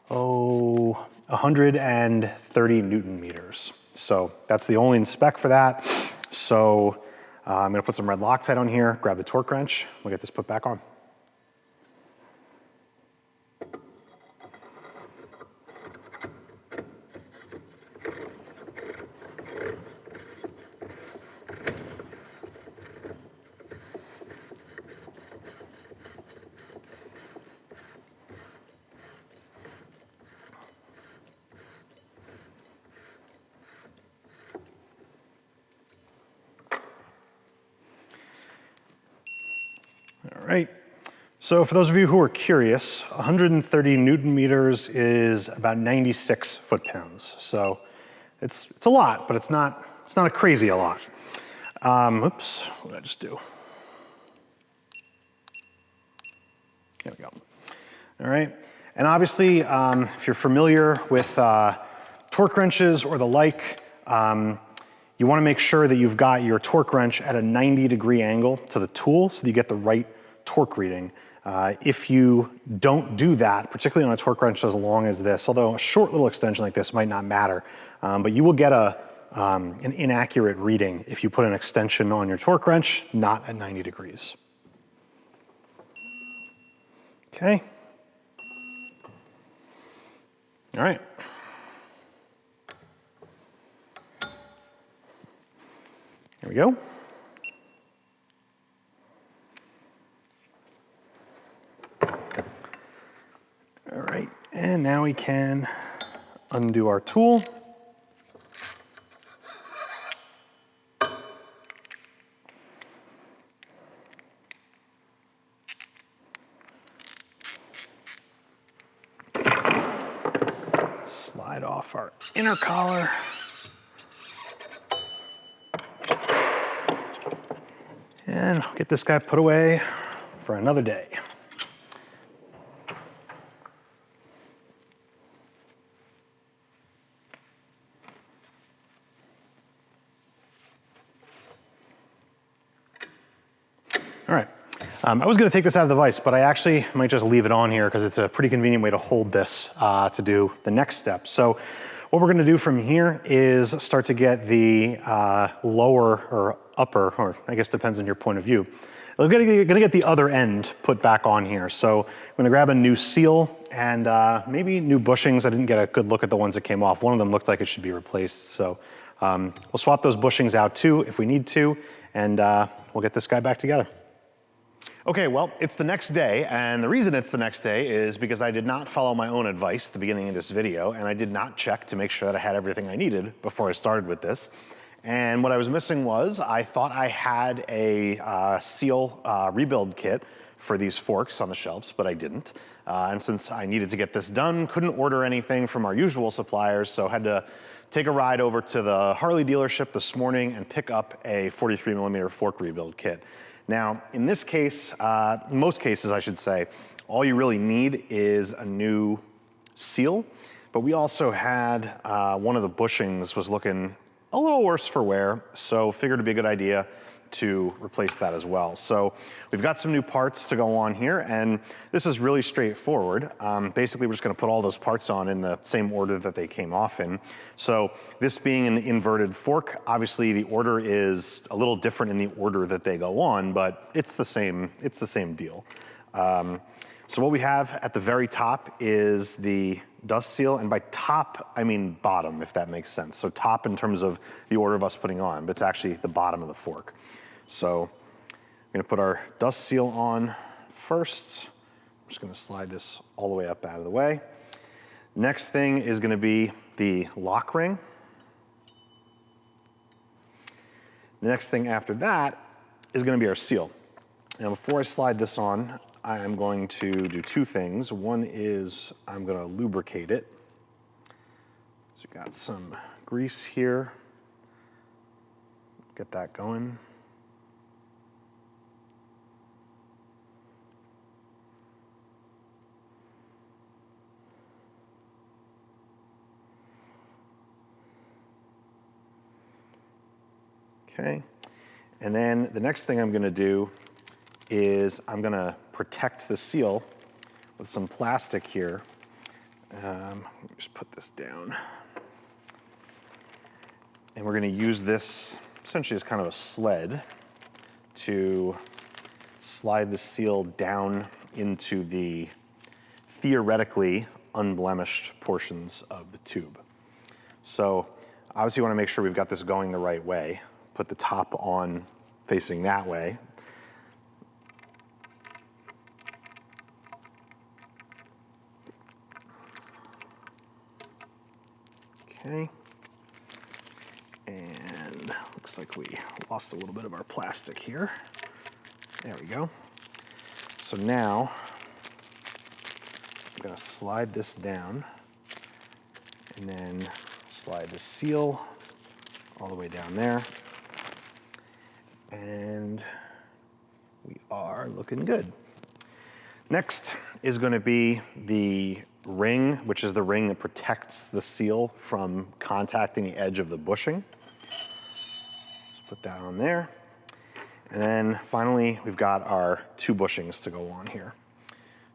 [SPEAKER 1] 130 Newton meters. So that's the only spec for that. So I'm gonna put some red Loctite on here, grab the torque wrench, we'll get this put back on. All right, so for those of you who are curious, 130 Newton meters is about 96 foot-pounds. So it's a lot, but it's not a crazy a lot. Oops, what did I just do? There we go. All right, and obviously, if you're familiar with torque wrenches or the like, You want to make sure that you've got your torque wrench at a 90-degree angle to the tool so that you get the right torque reading. If you don't do that, particularly on a torque wrench as long as this, although a short little extension like this might not matter, but you will get an inaccurate reading if you put an extension on your torque wrench not at 90 degrees. Okay. All right. There we go. All right, and now we can undo our tool. Slide off our inner collar. And get this guy put away for another day. All right, I was gonna take this out of the vise, but I actually might just leave it on here because it's a pretty convenient way to hold this to do the next step. So what we're gonna do from here is start to get the lower or upper, or I guess depends on your point of view. We're gonna get the other end put back on here. So I'm gonna grab a new seal and maybe new bushings. I didn't get a good look at the ones that came off. One of them looked like it should be replaced. So we'll swap those bushings out too if we need to, and we'll get this guy back together. Okay, well, it's the next day, and the reason it's the next day is because I did not follow my own advice at the beginning of this video, and I did not check to make sure that I had everything I needed before I started with this. And what I was missing was, I thought I had a seal rebuild kit for these forks on the shelves, but I didn't. And since I needed to get this done, couldn't order anything from our usual suppliers, so had to take a ride over to the Harley dealership this morning and pick up a 43mm fork rebuild kit. Now, in this case, most cases I should say, all you really need is a new seal, but we also had one of the bushings was looking a little worse for wear, so figured it'd be a good idea to replace that as well. So we've got some new parts to go on here, and this is really straightforward. Basically, we're just gonna put all those parts on in the same order that they came off in. So this being an inverted fork, obviously the order is a little different in the order that they go on, but it's the same deal. So what we have at the very top is the dust seal, and by top, I mean bottom, if that makes sense. So top in terms of the order of us putting on, but it's actually the bottom of the fork. So I'm gonna put our dust seal on first. I'm just gonna slide this all the way up out of the way. Next thing is gonna be the lock ring. The next thing after that is gonna be our seal. Now before I slide this on, I am going to do two things. One is I'm gonna lubricate it. So we got some grease here. Get that going. Okay, and then the next thing I'm gonna do is I'm gonna protect the seal with some plastic here. Just put this down. And we're gonna use this essentially as kind of a sled to slide the seal down into the theoretically unblemished portions of the tube. So obviously you wanna make sure we've got this going the right way. Put the top on facing that way. Okay, and looks like we lost a little bit of our plastic here. There we go. So now I'm gonna slide this down and then slide the seal all the way down there. And we are looking good. Next is gonna be the ring, which is the ring that protects the seal from contacting the edge of the bushing. Put that on there. And then finally, we've got our 2 bushings to go on here.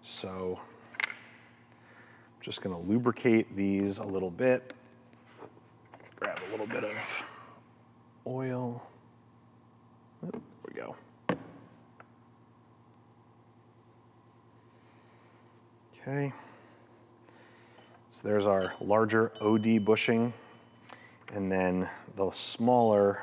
[SPEAKER 1] So I'm just gonna lubricate these a little bit. Grab a little bit of oil. There we go. Okay. So there's our larger OD bushing, and then the smaller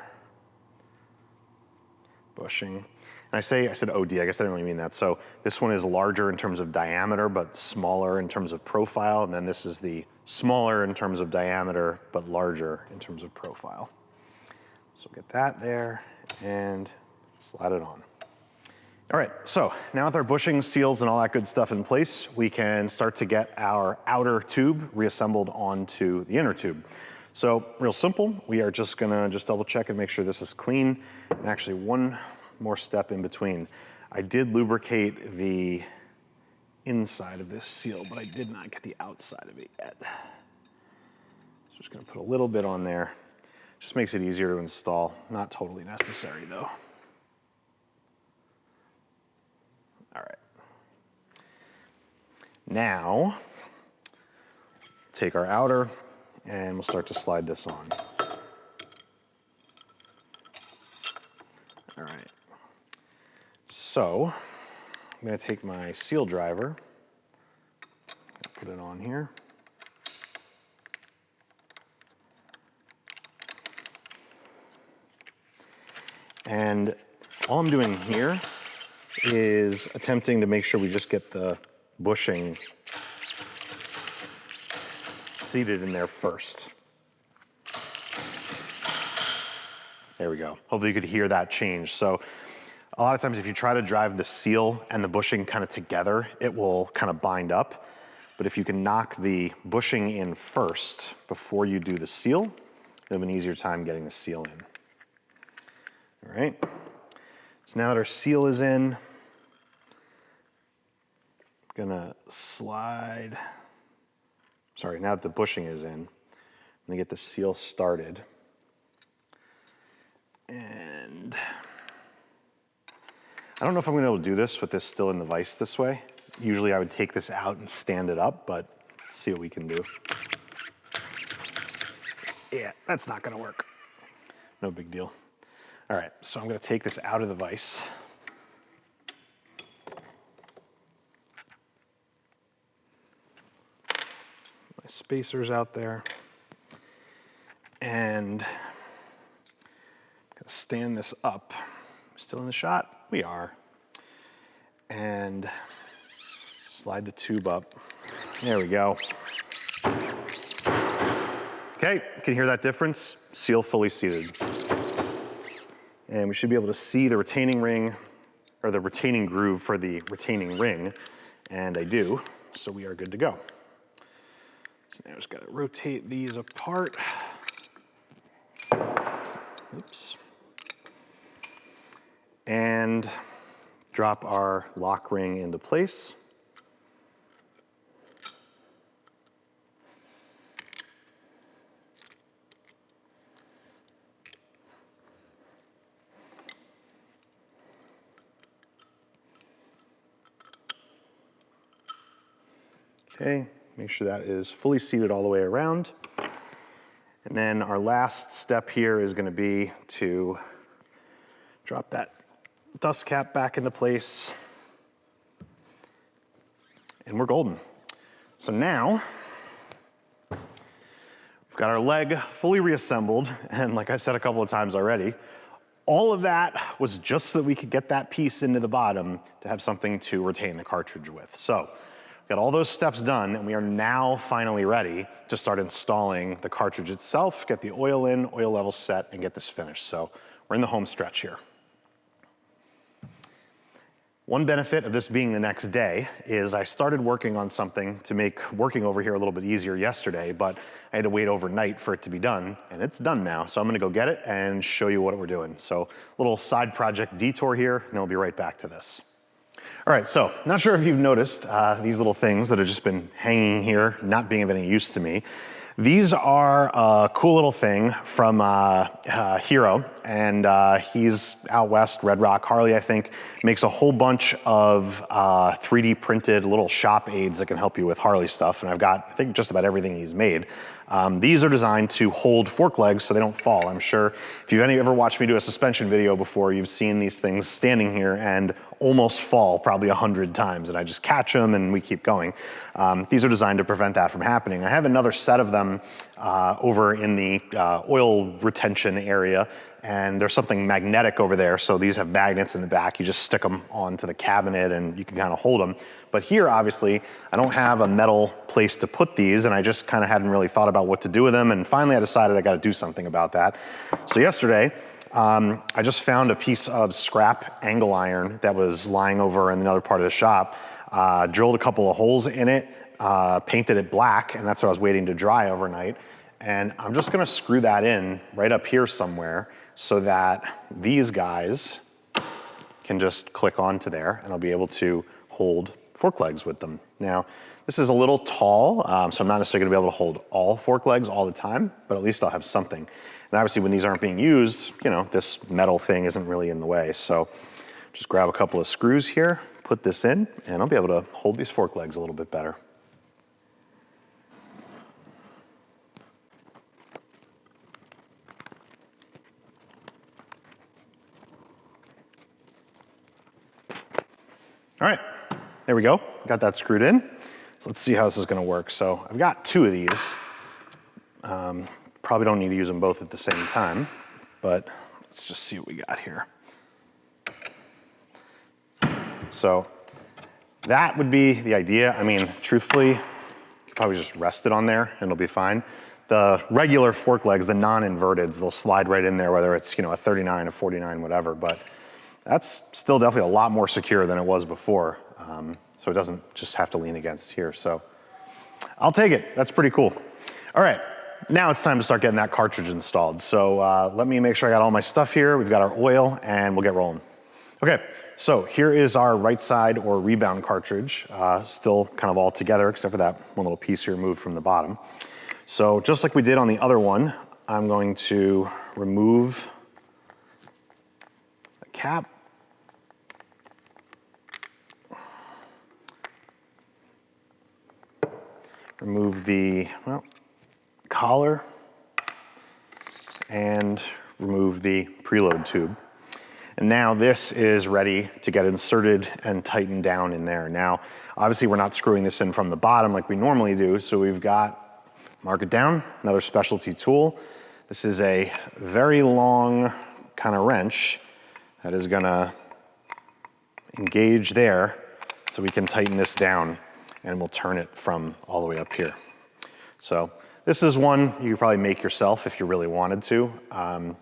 [SPEAKER 1] bushing. And I said OD, I guess I didn't really mean that. So this one is larger in terms of diameter, but smaller in terms of profile. And then this is the smaller in terms of diameter, but larger in terms of profile. So get that there and slide it on. All right, so now with our bushings, seals, and all that good stuff in place, we can start to get our outer tube reassembled onto the inner tube. So real simple, we are just gonna double check and make sure this is clean. And actually one more step in between. I did lubricate the inside of this seal, but I did not get the outside of it yet. So just gonna put a little bit on there. Just makes it easier to install. Not totally necessary though. All right. Now, take our outer and we'll start to slide this on. All right. So, I'm gonna take my seal driver, put it on here. And all I'm doing here is attempting to make sure we just get the bushing seated in there first. There we go. Hopefully you could hear that change. So a lot of times if you try to drive the seal and the bushing kind of together, it will kind of bind up. But if you can knock the bushing in first before you do the seal, you'll have an easier time getting the seal in. All right. So now that our seal is in, I'm gonna slide, now that the bushing is in, I'm gonna get the seal started. And I don't know if I'm gonna be able to do this with this still in the vise this way. Usually I would take this out and stand it up, but let's see what we can do. Yeah, that's not gonna work. No big deal. All right, so I'm gonna take this out of the vise. My spacer's out there. And I'm gonna stand this up. Still in the shot? We are. And slide the tube up. There we go. Okay, can you hear that difference? Seal fully seated. And we should be able to see the retaining ring, or the retaining groove for the retaining ring, and I do, so we are good to go. So now I just gotta rotate these apart. Oops. And drop our lock ring into place. Okay, make sure that is fully seated all the way around. And then our last step here is gonna be to drop that dust cap back into place. And we're golden. So now, we've got our leg fully reassembled, and like I said a couple of times already, all of that was just so that we could get that piece into the bottom to have something to retain the cartridge with. So, got all those steps done, and we are now finally ready to start installing the cartridge itself, get the oil in, oil level set, and get this finished. So we're in the home stretch here. One benefit of this being the next day is I started working on something to make working over here a little bit easier yesterday, but I had to wait overnight for it to be done, and it's done now. So I'm gonna go get it and show you what we're doing. So a little side project detour here, and then we'll be right back to this. All right, so not sure if you've noticed these little things that have just been hanging here, not being of any use to me. These are a cool little thing from Hero, and he's out west, Red Rock Harley, I think, makes a whole bunch of 3D printed little shop aids that can help you with Harley stuff, and I've got, I think, just about everything he's made. These are designed to hold fork legs so they don't fall. I'm sure if you've ever watched me do a suspension video before, you've seen these things standing here and almost fall probably 100 times, and I just catch them and we keep going. These are designed to prevent that from happening. I have another set of them over in the oil retention area, and there's something magnetic over there, so these have magnets in the back. You just stick them onto the cabinet and you can kind of hold them. But here, obviously, I don't have a metal place to put these, and I just kind of hadn't really thought about what to do with them, and finally I decided I got to do something about that. So yesterday, I just found a piece of scrap angle iron that was lying over in another part of the shop, drilled a couple of holes in it, painted it black, and that's what I was waiting to dry overnight. And I'm just gonna screw that in right up here somewhere so that these guys can just click onto there, and I'll be able to hold fork legs with them. Now, this is a little tall, so I'm not necessarily gonna be able to hold all fork legs all the time, but at least I'll have something. And obviously when these aren't being used, you know, this metal thing isn't really in the way. So just grab a couple of screws here, put this in, and I'll be able to hold these fork legs a little bit better. All right, there we go. Got that screwed in. So let's see how this is gonna work. So I've got two of these. Probably don't need to use them both at the same time, but let's just see what we got here. So that would be the idea. I mean, truthfully, you could probably just rest it on there and it'll be fine. The regular fork legs, the non-inverteds, they'll slide right in there, whether it's, you know, a 39, a 49, whatever, but that's still definitely a lot more secure than it was before. So it doesn't just have to lean against here. So I'll take it. That's pretty cool. All right, now it's time to start getting that cartridge installed. So let me make sure I got all my stuff here. We've got our oil and we'll get rolling. Okay, so here is our right side or rebound cartridge, still kind of all together except for that one little piece here removed from the bottom. So just like we did on the other one, I'm going to remove the cap. Remove the collar and remove the preload tube. And now this is ready to get inserted and tightened down in there. Now, obviously we're not screwing this in from the bottom like we normally do, so we've got, mark it down, another specialty tool. This is a very long kind of wrench that is gonna engage there so we can tighten this down, and we'll turn it from all the way up here. So this is one you could probably make yourself if you really wanted to.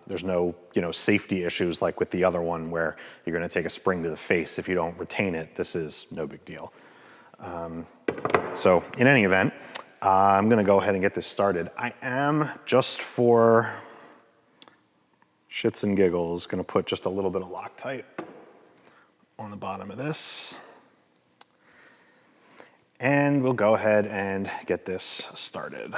[SPEAKER 1] There's no, you know, safety issues like with the other one where you're gonna take a spring to the face if you don't retain it. This is no big deal. So in any event, I'm gonna go ahead and get this started. I am, just for shits and giggles, gonna put just a little bit of Loctite on the bottom of this. And we'll go ahead and get this started.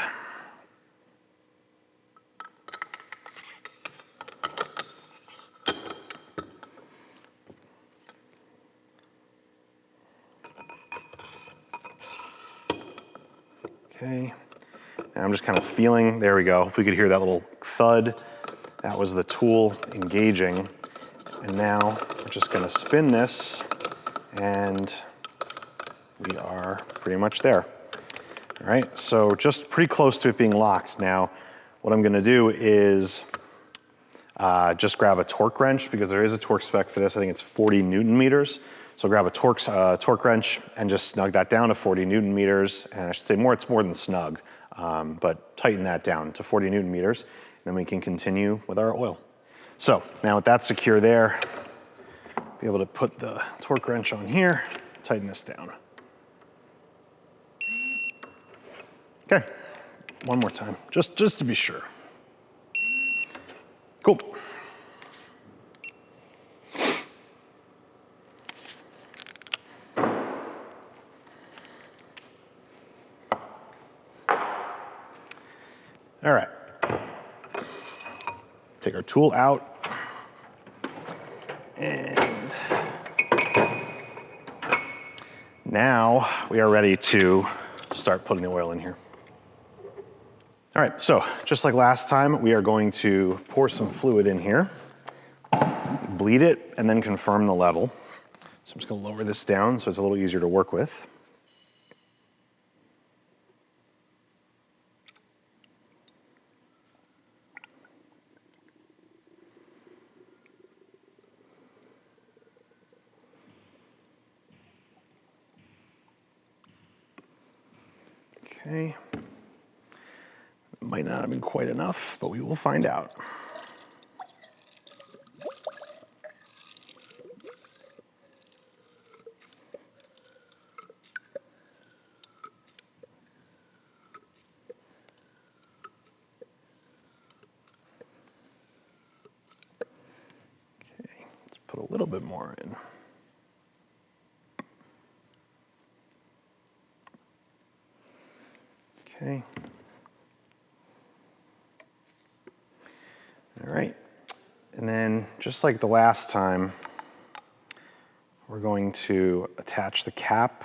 [SPEAKER 1] Okay, now I'm just kind of feeling, there we go. If we could hear that little thud, that was the tool engaging. And now we're just gonna spin this and we are pretty much there. All right, so just pretty close to it being locked. Now, what I'm gonna do is just grab a torque wrench, because there is a torque spec for this. I think it's 40 Newton meters. So grab a torque wrench and just snug that down to 40 Newton meters. And I should say it's more than snug, but tighten that down to 40 Newton meters. And then we can continue with our oil. So now with that secure there, be able to put the torque wrench on here, tighten this down. Okay, one more time, just to be sure. Cool. All right. Take our tool out. And now we are ready to start putting the oil in here. All right, so just like last time, we are going to pour some fluid in here, bleed it, and then confirm the level. So I'm just gonna lower this down so it's a little easier to work with. Okay. Might not have been quite enough, but we will find out. Okay, let's put a little bit more in. Okay. All right, and then just like the last time, we're going to attach the cap.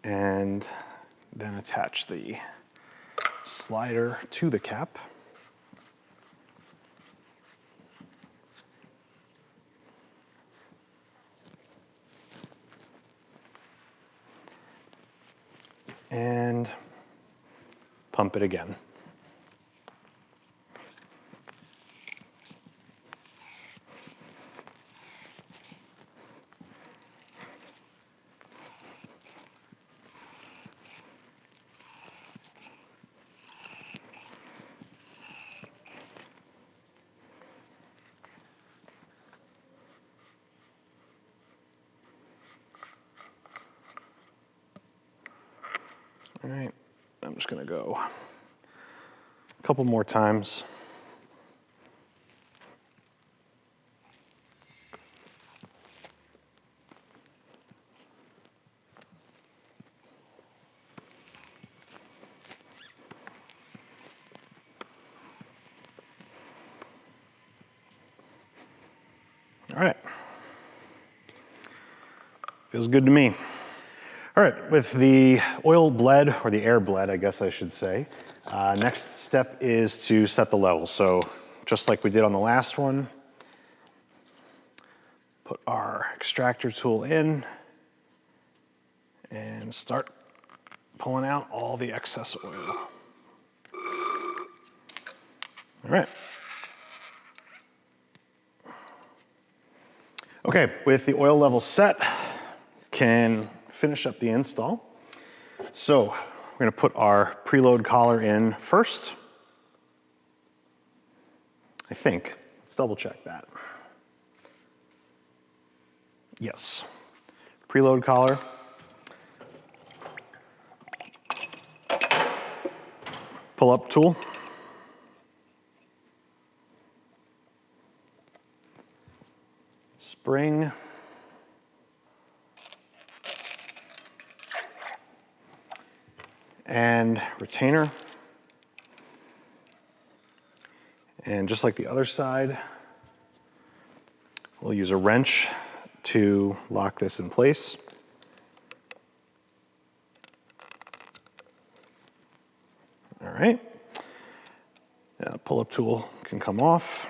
[SPEAKER 1] And then attach the slider to the cap. And pump it again. All right, I'm just gonna go a couple more times. All right, feels good to me. All right, with the oil bled, or the air bled, I guess I should say, next step is to set the level. So just like we did on the last one, put our extractor tool in and start pulling out all the excess oil. All right. Okay, with the oil level set, can finish up the install. So we're going to put our preload collar in first. I think. Let's double check that. Yes. Preload collar. Pull up tool. Spring. And retainer. And just like the other side, we'll use a wrench to lock this in place. All right. Now the pull-up tool can come off.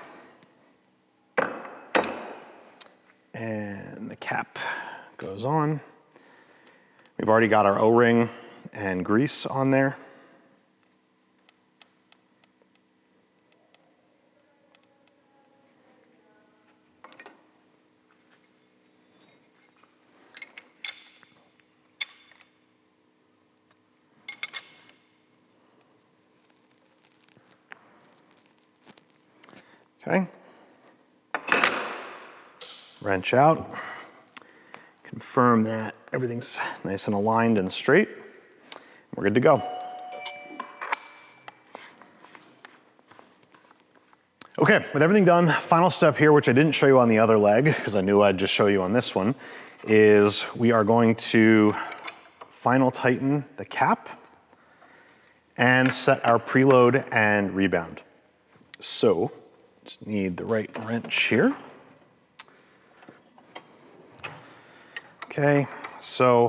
[SPEAKER 1] And the cap goes on. We've already got our O-ring and grease on there. Okay. Wrench out. Confirm that everything's nice and aligned and straight. We're good to go. Okay, with everything done, final step here, which I didn't show you on the other leg, because I knew I'd just show you on this one, is we are going to final tighten the cap and set our preload and rebound. So, just need the right wrench here. Okay, so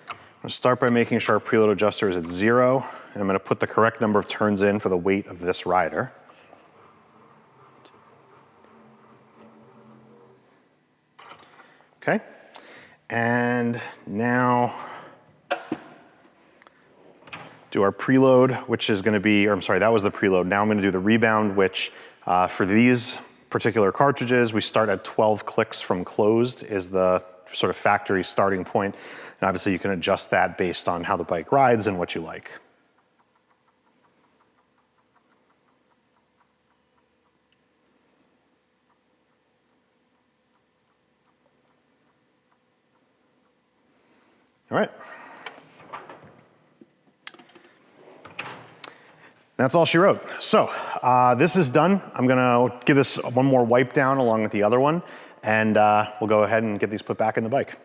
[SPEAKER 1] I'm gonna start by making sure our preload adjuster is at 0, and I'm gonna put the correct number of turns in for the weight of this rider. Okay, and now do our preload, which is gonna be, or I'm sorry, that was the preload. Now I'm gonna do the rebound, which for these particular cartridges, we start at 12 clicks from closed is the sort of factory starting point. And obviously you can adjust that based on how the bike rides and what you like. All right. That's all she wrote. So this is done. I'm gonna give this one more wipe down along with the other one, and we'll go ahead and get these put back in the bike.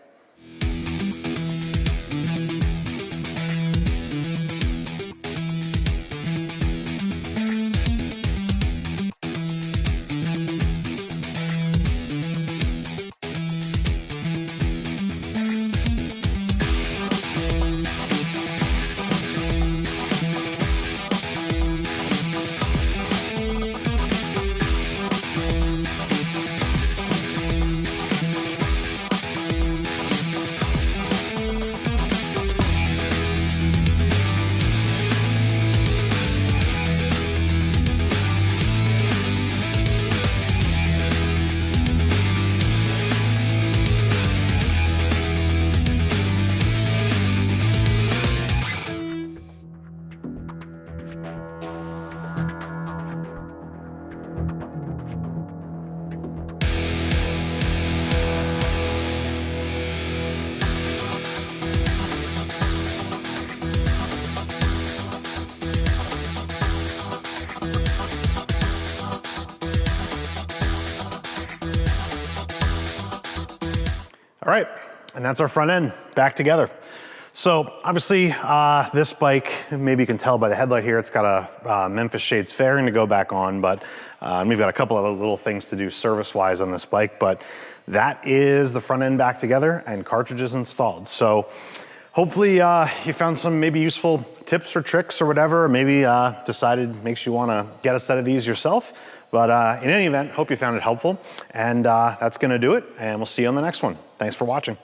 [SPEAKER 1] All right, and that's our front end back together. So obviously this bike, maybe you can tell by the headlight here, it's got a Memphis Shades fairing to go back on, but we've got a couple of little things to do service-wise on this bike, but that is the front end back together and cartridges installed. So hopefully you found some maybe useful tips or tricks or whatever, or maybe decided makes you wanna get a set of these yourself. But in any event, hope you found it helpful. And that's gonna do it, and we'll see you on the next one. Thanks for watching.